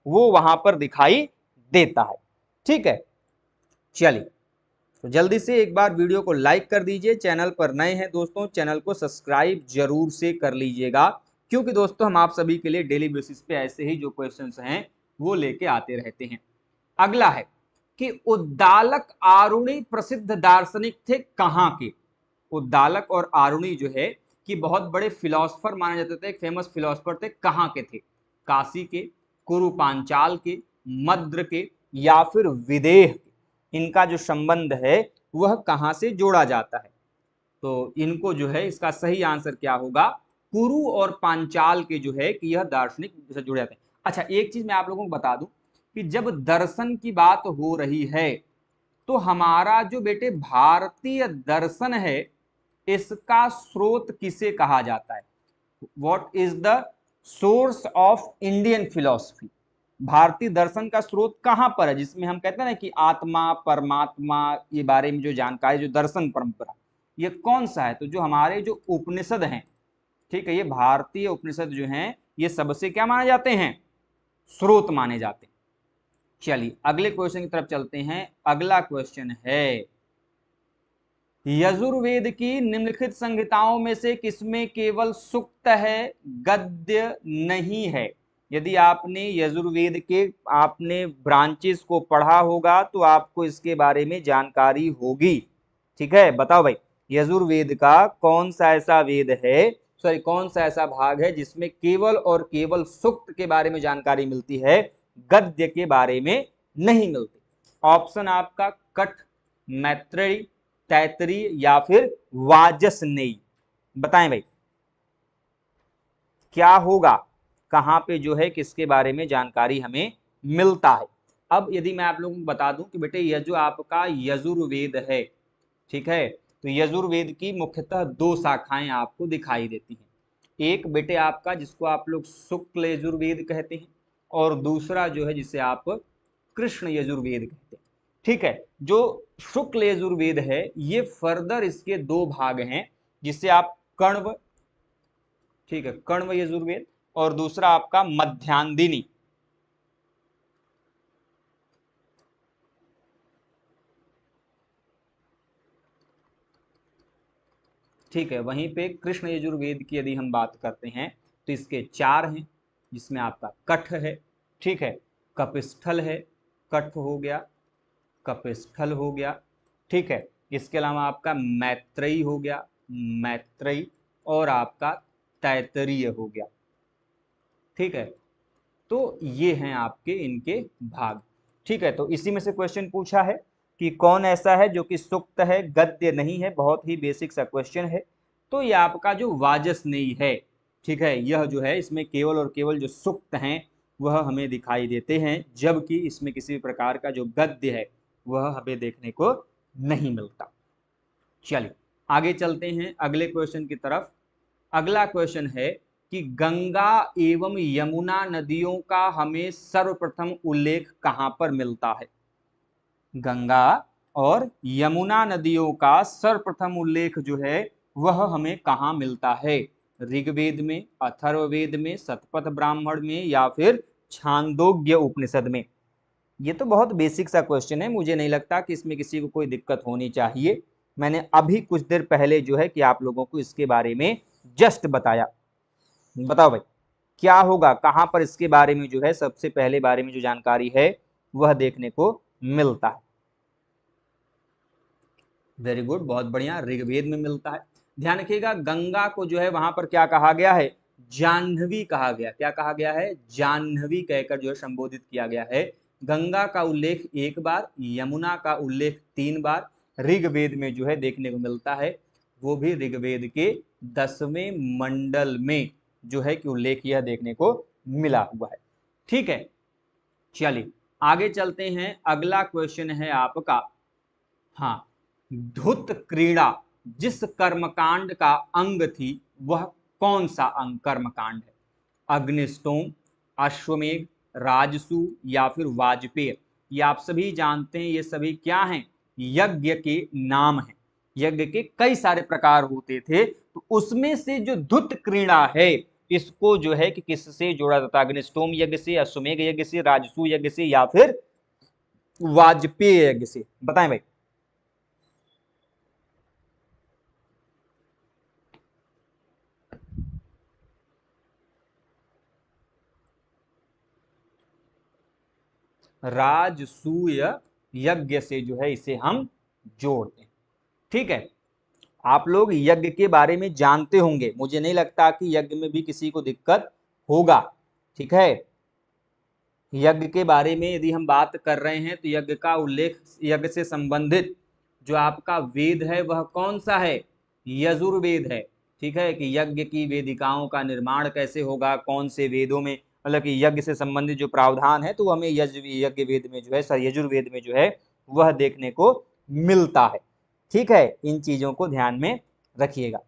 वो वहां पर दिखाई देता है। ठीक है, चलिए, तो जल्दी से एक बार वीडियो को लाइक कर दीजिए। चैनल पर नए हैं दोस्तों, चैनल को सब्सक्राइब जरूर से कर लीजिएगा, क्योंकि दोस्तों हम आप सभी के लिए डेली बेसिस पे ऐसे ही जो क्वेश्चंस हैं वो लेके आते रहते हैं। अगला है कि उद्दालक आरुणि प्रसिद्ध दार्शनिक थे कहाँ के? उद्दालक और आरुणि जो है कि बहुत बड़े फिलोसफर माने जाते थे, फेमस फिलोसफर थे। कहाँ के थे? काशी के, कुरु पांचाल के, मद्र के या फिर विदेह के? इनका जो संबंध है वह कहां से जोड़ा जाता है? तो इनको जो है इसका सही आंसर क्या होगा? कुरु और पांचाल के जो है कि यह दार्शनिक से जुड़े जाते हैं। अच्छा, एक चीज मैं आप लोगों को बता दूं कि जब दर्शन की बात हो रही है तो हमारा जो बेटे भारतीय दर्शन है इसका स्रोत किसे कहा जाता है? What is the source of Indian philosophy? भारतीय दर्शन का स्रोत कहां पर है, जिसमें हम कहते हैं ना कि आत्मा परमात्मा ये बारे में जो जानकारी, जो दर्शन परंपरा, ये कौन सा है? तो जो हमारे जो उपनिषद हैं, ठीक है, ये भारतीय उपनिषद जो हैं ये सबसे क्या माने जाते हैं? स्रोत माने जाते हैं। चलिए अगले क्वेश्चन की तरफ चलते हैं। अगला क्वेश्चन है यजुर्वेद की निम्नलिखित संहिताओं में से किसमें केवल सुक्त है, गद्य नहीं है? यदि आपने यजुर्वेद के आपने ब्रांचेस को पढ़ा होगा तो आपको इसके बारे में जानकारी होगी। ठीक है, बताओ भाई, यजुर्वेद का कौन सा ऐसा वेद है, सॉरी कौन सा ऐसा भाग है जिसमें केवल और केवल सुक्त के बारे में जानकारी मिलती है, गद्य के बारे में नहीं मिलती? ऑप्शन आपका कठ, मैत्रेयी, तैतरीय या फिर वाजसनेयी। बताएं भाई क्या होगा, कहां पे जो है किसके बारे में जानकारी हमें मिलता है? अब यदि मैं आप लोगों को बता दूं कि बेटे यह जो आपका यजुर्वेद है, ठीक है, तो यजुर्वेद की मुख्यतः दो शाखाएं आपको दिखाई देती हैं। एक बेटे आपका जिसको आप लोग शुक्ल यजुर्वेद कहते हैं, और दूसरा जो है जिसे आप कृष्ण यजुर्वेद कहते हैं। ठीक है, जो शुक्ल यजुर्वेद है ये फर्दर इसके दो भाग हैं, जिसे आप कण्व, ठीक है, कण्व यजुर्वेद, और दूसरा आपका मध्यांदिनी। ठीक है, वहीं पे कृष्ण यजुर्वेद की यदि हम बात करते हैं तो इसके चार हैं, जिसमें आपका कठ है, ठीक है, कपिस्थल है, कठ हो गया, कपिस्थल हो गया, ठीक है, इसके अलावा आपका मैत्रेयी हो गया, मैत्रेयी, और आपका तैतरीय हो गया। ठीक है, तो ये हैं आपके इनके भाग। ठीक है, तो इसी में से क्वेश्चन पूछा है कि कौन ऐसा है जो कि सुक्त है, गद्य नहीं है, बहुत ही बेसिक सा क्वेश्चन है। तो ये आपका जो वाजसनेयी है, ठीक है, यह जो है इसमें केवल और केवल जो सुक्त हैं वह हमें दिखाई देते हैं, जबकि इसमें किसी भी प्रकार का जो गद्य है वह हमें देखने को नहीं मिलता। चलिए आगे चलते हैं अगले क्वेश्चन की तरफ। अगला क्वेश्चन है कि गंगा एवं यमुना नदियों का हमें सर्वप्रथम उल्लेख कहां पर मिलता है? गंगा और यमुना नदियों का सर्वप्रथम उल्लेख जो है वह हमें कहां मिलता है? ऋग्वेद में, अथर्ववेद में, शतपथ ब्राह्मण में, या फिर छांदोग्य उपनिषद में? ये तो बहुत बेसिक सा क्वेश्चन है, मुझे नहीं लगता कि इसमें किसी को कोई दिक्कत होनी चाहिए। मैंने अभी कुछ देर पहले जो है कि आप लोगों को इसके बारे में जस्ट बताया। बताओ भाई क्या होगा, कहां पर इसके बारे में जो है सबसे पहले बारे में जो जानकारी है वह देखने को मिलता है? वेरी गुड, बहुत बढ़िया, ऋग्वेद में मिलता है। ध्यान रखिएगा गंगा को जो है वहां पर क्या कहा गया है? जाह्नवी कहा गया। क्या कहा गया है? जाह्नवी कहकर जो है संबोधित किया गया है। गंगा का उल्लेख एक बार, यमुना का उल्लेख 3 बार ऋग्वेद में जो है देखने को मिलता है, वो भी ऋग्वेद के 10वें मंडल में जो है कि उल्लेख यह देखने को मिला हुआ है। ठीक है, चलिए आगे चलते हैं। अगला क्वेश्चन है आपका, हाँ, धुत क्रीड़ा जिस कर्मकांड का अंग थी वह कौन सा अंग कर्मकांड है? अग्निष्टोम, अश्वमेघ, राजसू, या फिर वाजपेय? ये आप सभी जानते हैं, ये सभी क्या हैं? यज्ञ के नाम हैं। यज्ञ के कई सारे प्रकार होते थे, तो उसमें से जो धुत क्रीड़ा है इसको जो है कि किससे जोड़ा जाता है? अग्निष्टोम यज्ञ से, अश्वमेघ यज्ञ से, राजसू यज्ञ से, या फिर वाजपेय यज्ञ से? बताएं भाई। राजसूय यज्ञ से जो है इसे हम जोड़ते हैं। ठीक है, आप लोग यज्ञ के बारे में जानते होंगे, मुझे नहीं लगता कि यज्ञ में भी किसी को दिक्कत होगा। ठीक है, यज्ञ के बारे में यदि हम बात कर रहे हैं तो यज्ञ का उल्लेख, यज्ञ से संबंधित जो आपका वेद है वह कौन सा है? यजुर्वेद है। ठीक है, कि यज्ञ की वेदिकाओं का निर्माण कैसे होगा, कौन से वेदों में, मतलब कि यज्ञ से संबंधित जो प्रावधान है तो हमें यज्ञ वेद में जो है, यजुर्वेद में जो है वह देखने को मिलता है। ठीक है, इन चीजों को ध्यान में रखिएगा,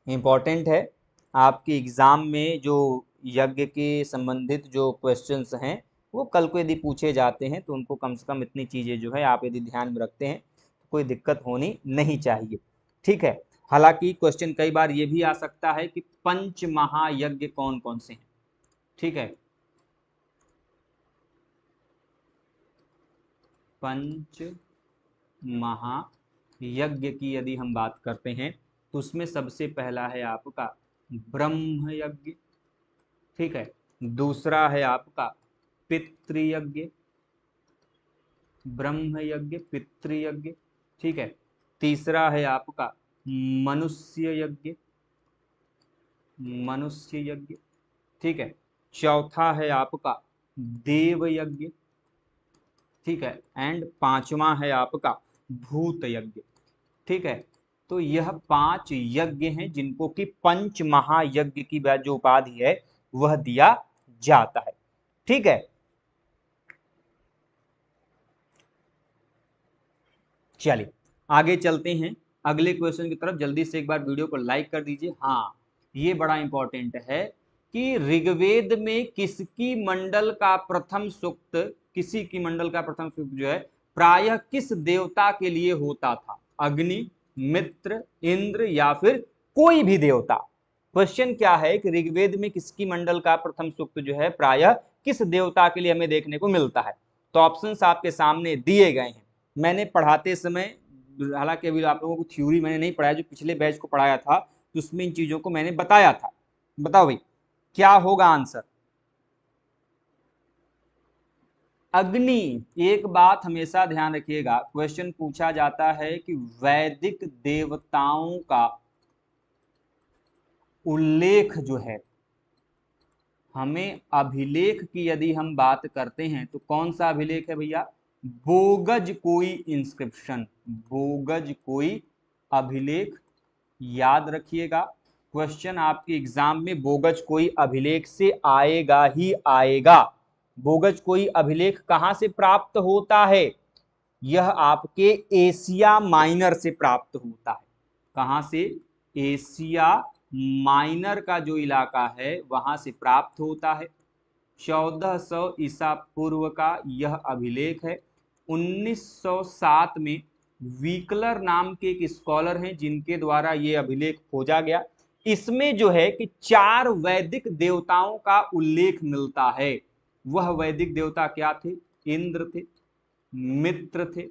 इम्पॉर्टेंट है। आपके एग्जाम में जो यज्ञ के संबंधित जो क्वेश्चंस हैं वो कल को यदि पूछे जाते हैं तो उनको कम से कम इतनी चीजें जो है आप यदि ध्यान में रखते हैं तो कोई दिक्कत होनी नहीं चाहिए। ठीक है, हालांकि क्वेश्चन कई बार ये भी आ सकता है कि पंच महायज्ञ कौन कौन से हैं? ठीक है, पंच महायज्ञ यज्ञ की यदि हम बात करते हैं तो उसमें सबसे पहला है आपका ब्रह्म यज्ञ, ठीक है। दूसरा है आपका पितृयज्ञ, ब्रह्म यज्ञ, पितृयज्ञ, ठीक है। तीसरा है आपका मनुष्य यज्ञ, मनुष्य यज्ञ, ठीक है। चौथा है आपका देव यज्ञ, ठीक है। एंड पांचवा है आपका भूत यज्ञ, ठीक है। तो यह 5 यज्ञ हैं जिनको कि पंच महायज्ञ की जो उपाधि है वह दिया जाता है, ठीक है। चलिए आगे चलते हैं अगले क्वेश्चन की तरफ। जल्दी से एक बार वीडियो को लाइक कर दीजिए। हाँ, ये बड़ा इंपॉर्टेंट है कि ऋग्वेद में किसकी मंडल का प्रथम सूक्त, किसी की मंडल का प्रथम सूक्त जो है प्रायः किस देवता के लिए होता था? अग्नि, मित्र, इंद्र या फिर कोई भी देवता। क्वेश्चन क्या है कि ऋग्वेद में किसकी मंडल का प्रथम सूक्त जो है प्रायः किस देवता के लिए हमें देखने को मिलता है? तो ऑप्शंस आपके सामने दिए गए हैं। मैंने पढ़ाते समय, हालांकि अभी आप लोगों को थ्योरी मैंने नहीं पढ़ाया, जो पिछले बैच को पढ़ाया था तो उसमें इन चीजों को मैंने बताया था। बताओ भाई क्या होगा आंसर? अग्नि। एक बात हमेशा ध्यान रखिएगा, क्वेश्चन पूछा जाता है कि वैदिक देवताओं का उल्लेख जो है, हमें अभिलेख की यदि हम बात करते हैं तो कौन सा अभिलेख है भैया? बोगज कोई इंस्क्रिप्शन, बोगज कोई अभिलेख। याद रखिएगा, क्वेश्चन आपके एग्जाम में बोगज कोई अभिलेख से आएगा ही आएगा। बोगज कोई अभिलेख कहां से प्राप्त होता है? यह आपके एशिया माइनर से प्राप्त होता है। कहां से? एशिया माइनर का जो इलाका है वहां से प्राप्त होता है। 1400 ईसा पूर्व का यह अभिलेख है। 1907 में वीकलर नाम के एक स्कॉलर हैं जिनके द्वारा यह अभिलेख खोजा गया। इसमें जो है कि 4 वैदिक देवताओं का उल्लेख मिलता है। वह वैदिक देवता क्या थे? इंद्र थे, मित्र थे,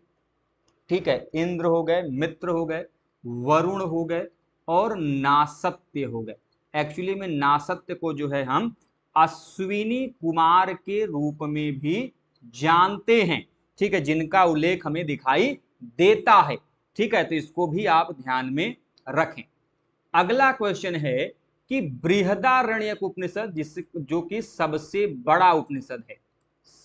ठीक है। इंद्र हो गए, मित्र हो गए, वरुण हो गए और नासत्य हो गए। एक्चुअली में नासत्य को जो है हम अश्विनी कुमार के रूप में भी जानते हैं, ठीक है, जिनका उल्लेख हमें दिखाई देता है, ठीक है। तो इसको भी आप ध्यान में रखें। अगला क्वेश्चन है कि बृहदारण्यक उपनिषद, जिस जो कि सबसे बड़ा उपनिषद है,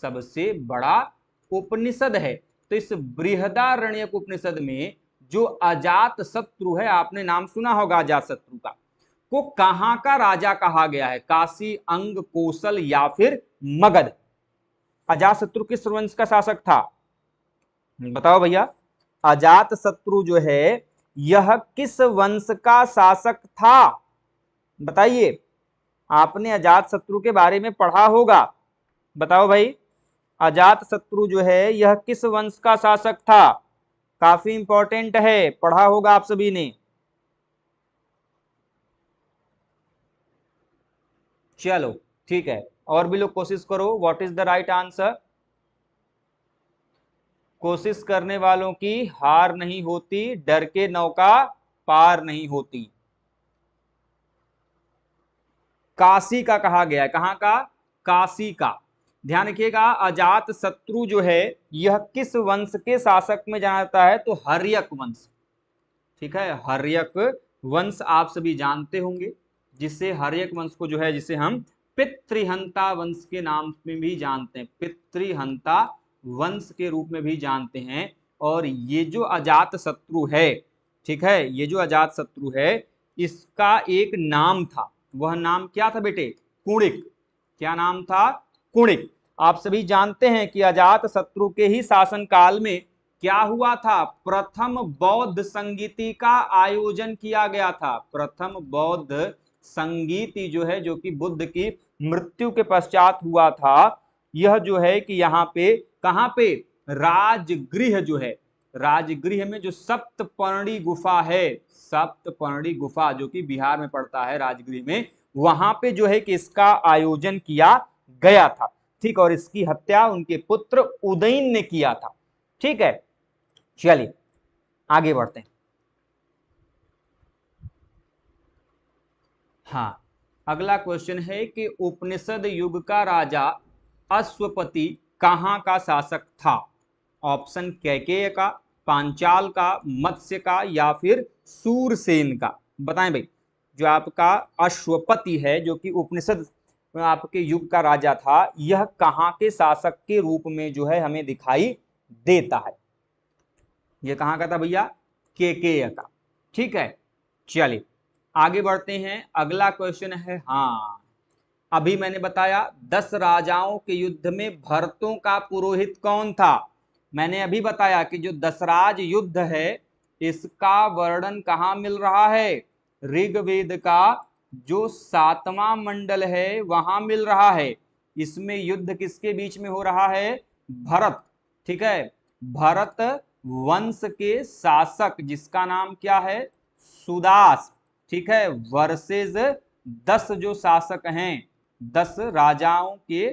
सबसे बड़ा उपनिषद है, तो इस बृहदारण्यक उपनिषद में जो अजात शत्रु है, आपने नाम सुना होगा अजात शत्रु का, को कहां का राजा कहा गया है? काशी, अंग, कौशल या फिर मगध? अजात शत्रु किस वंश का शासक था? बताओ भैया, अजात शत्रु जो है यह किस वंश का शासक था? बताइए, आपने अजात शत्रु के बारे में पढ़ा होगा। बताओ भाई, अजात शत्रु जो है यह किस वंश का शासक था? काफी इंपॉर्टेंट है, पढ़ा होगा आप सभी ने। चलो ठीक है, और भी लोग कोशिश करो। What is the right answer? कोशिश करने वालों की हार नहीं होती, डर के नौका पार नहीं होती। काशी का कहा गया है। कहां का? काशी का। ध्यान रखिएगा, अजात शत्रु जो है यह किस वंश के शासक में जाना जाता है? तो हर्यक वंश, ठीक है। हर्यक वंश आप सभी जानते होंगे, जिसे हर्यक वंश को जो है, जिसे हम पितृहंता वंश के नाम में भी जानते हैं, पितृहंता वंश के रूप में भी जानते हैं। और ये जो अजात शत्रु है, ठीक है, ये जो अजात शत्रु है इसका एक नाम था। वह नाम क्या था बेटे? कुणिक। क्या नाम था? कुणिक। आप सभी जानते हैं कि अजात शत्रु के ही शासन काल में क्या हुआ था? प्रथम बौद्ध संगीति का आयोजन किया गया था। प्रथम बौद्ध संगीति जो है, जो कि बुद्ध की मृत्यु के पश्चात हुआ था, यह जो है कि यहाँ पे, कहाँ पे? राजगृह जो है, राजगृह में जो सप्तपर्णी गुफा है, सप्तपर्णी गुफा जो कि बिहार में पड़ता है, राजगृह में, वहां पे जो है कि इसका आयोजन किया गया था, ठीक। और इसकी हत्या उनके पुत्र उदयन ने किया था, ठीक है। चलिए आगे बढ़ते हैं। हाँ, अगला क्वेश्चन है कि उपनिषद युग का राजा अश्वपति कहाँ का शासक था? ऑप्शन कैकेय का, पांचाल का, मत्स्य का या फिर सूरसेन का? बताएं भाई, जो आपका अश्वपति है जो कि उपनिषद आपके युग का राजा था, यह कहाँ के शासक के रूप में जो है हमें दिखाई देता है? यह कहाँ का था भैया? केकेय का। ठीक है, चलिए आगे बढ़ते हैं। अगला क्वेश्चन है, हाँ अभी मैंने बताया 10 राजाओं के युद्ध में भरतों का पुरोहित कौन था? मैंने अभी बताया कि जो दशराज युद्ध है इसका वर्णन कहाँ मिल रहा है? ऋग्वेद का जो 7वां मंडल है वहां मिल रहा है। इसमें युद्ध किसके बीच में हो रहा है? भरत, ठीक है, भरत वंश के शासक जिसका नाम क्या है? सुदास, ठीक है, वर्सेस 10 जो शासक हैं, 10 राजाओं के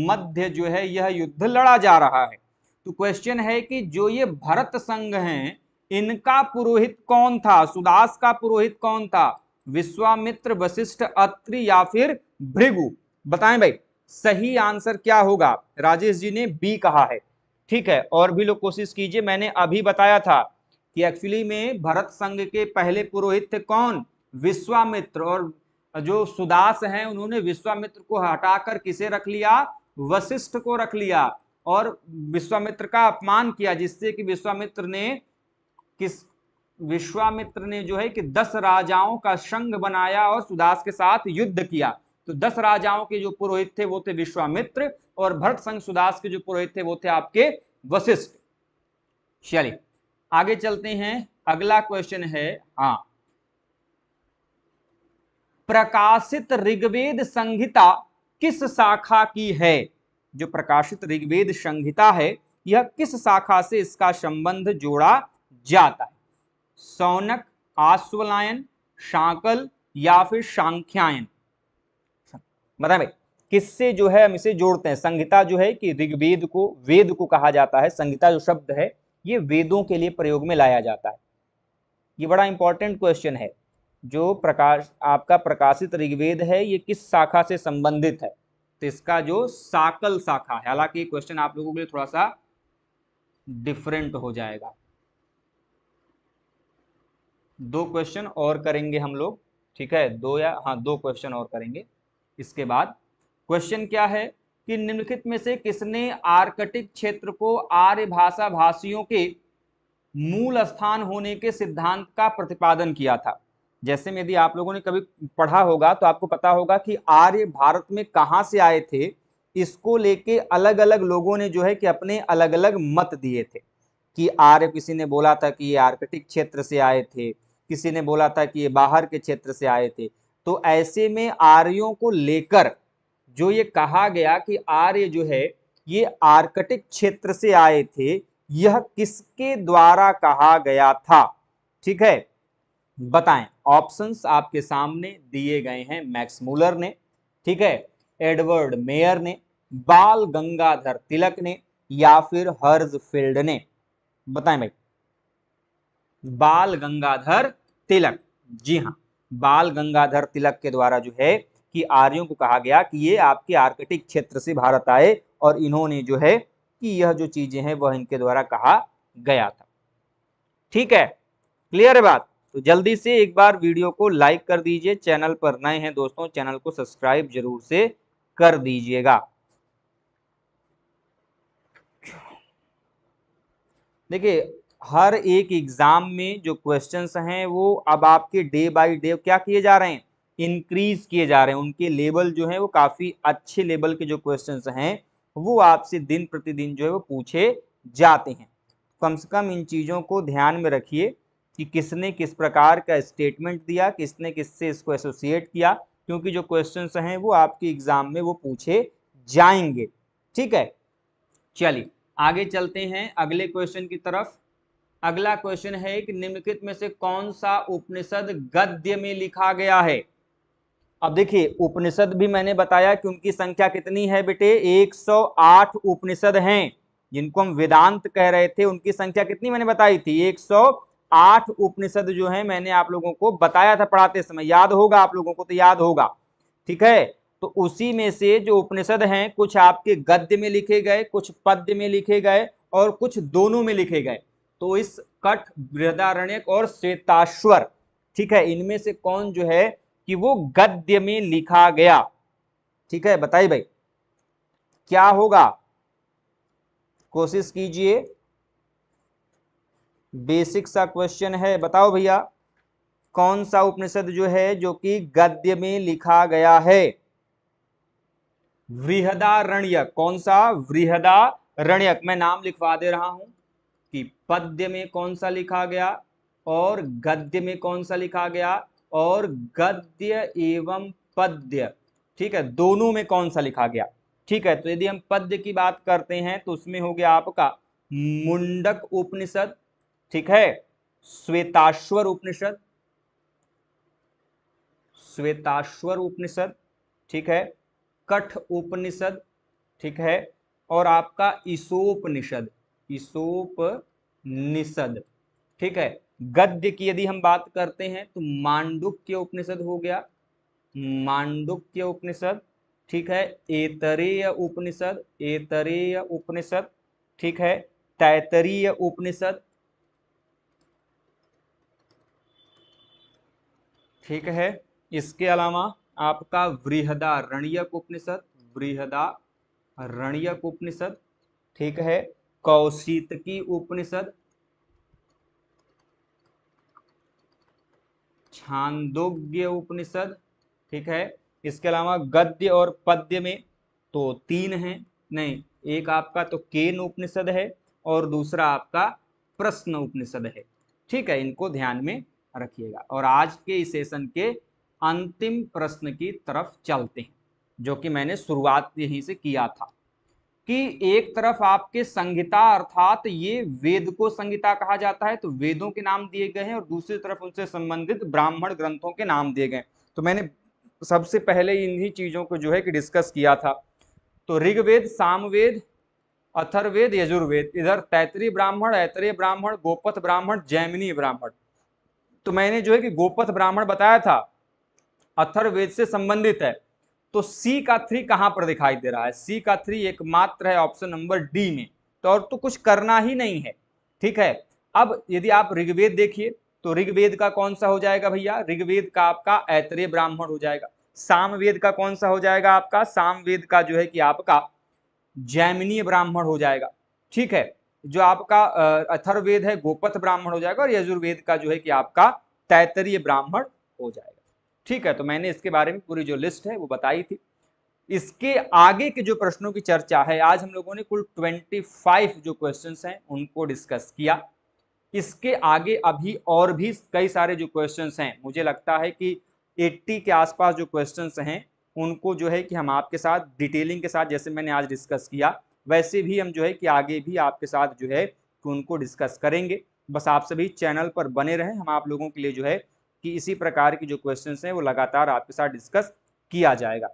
मध्य जो है यह युद्ध लड़ा जा रहा है। तो क्वेश्चन है कि जो ये भरत संघ हैं इनका पुरोहित कौन था? सुदास का पुरोहित कौन था? विश्वामित्र, वशिष्ठ, अत्रि या फिर भृगु? बताएं भाई, सही आंसर क्या होगा? राजेश जी ने बी कहा है। ठीक है, और भी लोग कोशिश कीजिए। मैंने अभी बताया था कि एक्चुअली में भरत संघ के पहले पुरोहित थे कौन? विश्वामित्र, और जो सुदास हैं उन्होंने विश्वामित्र को हटाकर किसे रख लिया? वशिष्ठ को रख लिया, और विश्वामित्र का अपमान किया, जिससे कि विश्वामित्र ने जो है कि 10 राजाओं का संघ बनाया और सुदास के साथ युद्ध किया। तो 10 राजाओं के जो पुरोहित थे वो थे विश्वामित्र, और भरत संघ सुदास के जो पुरोहित थे वो थे आपके वशिष्ठ। चलिए आगे चलते हैं। अगला क्वेश्चन है, हाँ प्रकाशित ऋग्वेद संहिता किस शाखा की है? जो प्रकाशित ऋग्वेद संहिता है यह किस शाखा से इसका संबंध जोड़ा जाता है? शौनक, आश्वलायन, शाकल या फिर सांख्यायन? बताएं भाई, किससे जो है हम इसे जोड़ते हैं? संहिता जो है कि ऋग्वेद को, वेद को कहा जाता है, संहिता जो शब्द है ये वेदों के लिए प्रयोग में लाया जाता है। ये बड़ा इंपॉर्टेंट क्वेश्चन है। जो आपका प्रकाशित ऋग्वेद है ये किस शाखा से संबंधित है? तो इसका जो साकल शाखा है। हालांकि क्वेश्चन आप लोगों के लिए थोड़ा सा डिफरेंट हो जाएगा। 2 क्वेश्चन और करेंगे हम लोग, ठीक है, 2 क्वेश्चन और करेंगे। इसके बाद क्वेश्चन क्या है कि निम्नलिखित में से किसने आर्कटिक क्षेत्र को आर्य भाषा भाषियों के मूल स्थान होने के सिद्धांत का प्रतिपादन किया था? जैसे में यदि आप लोगों ने कभी पढ़ा होगा तो आपको पता होगा कि आर्य भारत में कहां से आए थे, इसको लेके अलग अलग लोगों ने जो है कि अपने अलग अलग मत दिए थे कि आर्य, किसी ने बोला था कि ये आर्कटिक क्षेत्र से आए थे, किसी ने बोला था कि ये बाहर के क्षेत्र से आए थे। तो ऐसे में आर्यों को लेकर जो ये कहा गया कि आर्य जो है ये आर्कटिक क्षेत्र से आए थे, यह किसके द्वारा कहा गया था? ठीक है, बताएं। ऑप्शंस आपके सामने दिए गए हैं। मैक्स मूलर ने, ठीक है, एडवर्ड मेयर ने, बाल गंगाधर तिलक ने या फिर हर्जफील्ड ने? बताएं भाई। बाल गंगाधर तिलक, जी हाँ, बाल गंगाधर तिलक के द्वारा जो है कि आर्यों को कहा गया कि ये आपके आर्कटिक क्षेत्र से भारत आए, और इन्होंने जो है कि यह जो चीजें हैं वह इनके द्वारा कहा गया था। ठीक है, क्लियर है बात? तो जल्दी से एक बार वीडियो को लाइक कर दीजिए। चैनल पर नए हैं दोस्तों, चैनल को सब्सक्राइब जरूर से कर दीजिएगा। देखिए, हर एक एग्जाम में जो क्वेश्चंस हैं वो अब आपके डे बाय डे क्या किए जा रहे हैं? इंक्रीज किए जा रहे हैं। उनके लेवल जो है वो काफी अच्छे लेवल के जो क्वेश्चंस हैं वो आपसे दिन प्रतिदिन जो है वो पूछे जाते हैं। कम से कम इन चीजों को ध्यान में रखिए कि किसने किस प्रकार का स्टेटमेंट दिया, किसने किससे इसको एसोसिएट किया, क्योंकि जो क्वेश्चंस हैं वो आपके एग्जाम में वो पूछे जाएंगे। ठीक है, चलिए आगे चलते हैं अगले क्वेश्चन की तरफ। अगला क्वेश्चन है कि निम्नलिखित में से कौन सा उपनिषद गद्य में लिखा गया है? अब देखिए, उपनिषद भी मैंने बताया कि उनकी संख्या कितनी है बेटे? 108 उपनिषद हैं, जिनको हम वेदांत कह रहे थे। उनकी संख्या कितनी मैंने बताई थी? 8 उपनिषद जो है मैंने आप लोगों को बताया था पढ़ाते समय, याद होगा आप लोगों को, तो याद होगा, ठीक है। तो उसी में से जो उपनिषद हैं कुछ आपके गद्य में लिखे गए, कुछ पद्य में लिखे गए और कुछ दोनों में लिखे गए। तो इस कठ, बृहदारण्यक और श्वेताश्वर, ठीक है, इनमें से कौन जो है कि वो गद्य में लिखा गया, ठीक है, बताइए भाई क्या होगा, कोशिश कीजिए, बेसिक सा क्वेश्चन है, बताओ भैया कौन सा उपनिषद जो है जो कि गद्य में लिखा गया है। बृहदारण्यक, कौन सा, बृहदारण्यक, मैं नाम लिखवा दे रहा हूं कि पद्य में कौन सा लिखा गया और गद्य में कौन सा लिखा गया, और गद्य एवं पद्य, ठीक है, दोनों में कौन सा लिखा गया, ठीक है। तो यदि हम पद्य की बात करते हैं तो उसमें हो गया आपका मुंडक उपनिषद, ठीक है, श्वेताश्वर उपनिषद, श्वेताश्वर उपनिषद, ठीक है, कठ उपनिषद, ठीक है, और आपका ईशोपनिषद, ईशोपनिषद, ठीक है। गद्य की यदि हम बात करते हैं तो मांडुक्य उपनिषद हो गया, मांडुक्य उपनिषद, ठीक है, ऐतरेय उपनिषद, ऐतरेय उपनिषद, ठीक है, तैतरीय उपनिषद, ठीक है। इसके अलावा आपका बृहदारण्यक उपनिषद, बृहदारण्यक उपनिषद, ठीक है, कौशितकी उपनिषद, छांदोग्य उपनिषद, ठीक है। इसके अलावा गद्य और पद्य में तो 3 हैं, नहीं, एक आपका तो केन उपनिषद है और दूसरा आपका प्रश्न उपनिषद है, ठीक है, इनको ध्यान में रखिएगा। और आज के इस सेशन के अंतिम प्रश्न की तरफ चलते हैं, जो कि मैंने शुरुआत यहीं से किया था कि एक तरफ आपके संहिता, अर्थात ये वेद को संहिता कहा जाता है, तो वेदों के नाम दिए गए हैं, और दूसरी तरफ उनसे संबंधित ब्राह्मण ग्रंथों के नाम दिए गए। तो मैंने सबसे पहले इन्हीं चीजों को जो है कि डिस्कस किया था। तो ऋग्वेद, सामवेद, अथर्ववेद, यजुर्वेद, इधर तैतरीय ब्राह्मण, ऐतरेय ब्राह्मण, गोपथ ब्राह्मण, जैमिनी ब्राह्मण। तो मैंने जो है कि गोपथ ब्राह्मण बताया था, अथर्ववेद से संबंधित है। तो सी का 3 कहां पर दिखाई दे रहा है, सी का 3 एकमात्र है ऑप्शन नंबर डी में, तो और तो कुछ करना ही नहीं है, ठीक है। अब यदि आप ऋग्वेद देखिए तो ऋग्वेद का कौन सा हो जाएगा भैया, ऋग्वेद का आपका ऐतरेय ब्राह्मण हो जाएगा। सामवेद का कौन सा हो जाएगा आपका, सामवेद का जो है कि आपका जैमिनीय ब्राह्मण हो जाएगा, ठीक है। जो आपका अथर्ववेद है गोपथ ब्राह्मण हो जाएगा, और यजुर्वेद का जो है कि आपका तैतरीय ब्राह्मण हो जाएगा, ठीक है। तो मैंने इसके बारे में पूरी जो लिस्ट है वो बताई थी। इसके आगे के जो प्रश्नों की चर्चा है, आज हम लोगों ने कुल 25 जो क्वेश्चंस हैं उनको डिस्कस किया। इसके आगे अभी और भी कई सारे जो क्वेश्चंस हैं, मुझे लगता है कि 80 के आसपास जो क्वेश्चंस हैं उनको जो है कि हम आपके साथ डिटेलिंग के साथ, जैसे मैंने आज डिस्कस किया वैसे भी हम जो है कि आगे भी आपके साथ जो है कि उनको डिस्कस करेंगे। बस आप सभी चैनल पर बने रहें, हम आप लोगों के लिए जो है कि इसी प्रकार की जो क्वेश्चंस हैं वो लगातार आपके साथ डिस्कस किया जाएगा।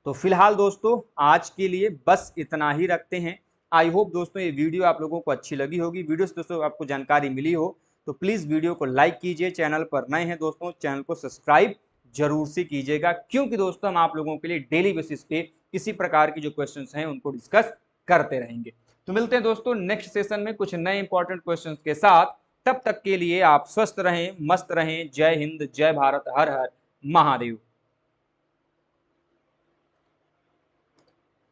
तो फिलहाल दोस्तों आज के लिए बस इतना ही रखते हैं। आई होप दोस्तों ये वीडियो आप लोगों को अच्छी लगी होगी, वीडियो से दोस्तों आपको जानकारी मिली हो तो प्लीज़ वीडियो को लाइक कीजिए, चैनल पर नए हैं दोस्तों चैनल को सब्सक्राइब जरूर से कीजिएगा, क्योंकि दोस्तों हम आप लोगों के लिए डेली बेसिस पे इसी प्रकार की जो क्वेश्चंस हैं उनको डिस्कस करते रहेंगे। तो मिलते हैं दोस्तों नेक्स्ट सेशन में कुछ नए इंपॉर्टेंट क्वेश्चंस के साथ। तब तक के लिए आप स्वस्थ रहें, मस्त रहें। जय हिंद, जय भारत, हर हर महादेव।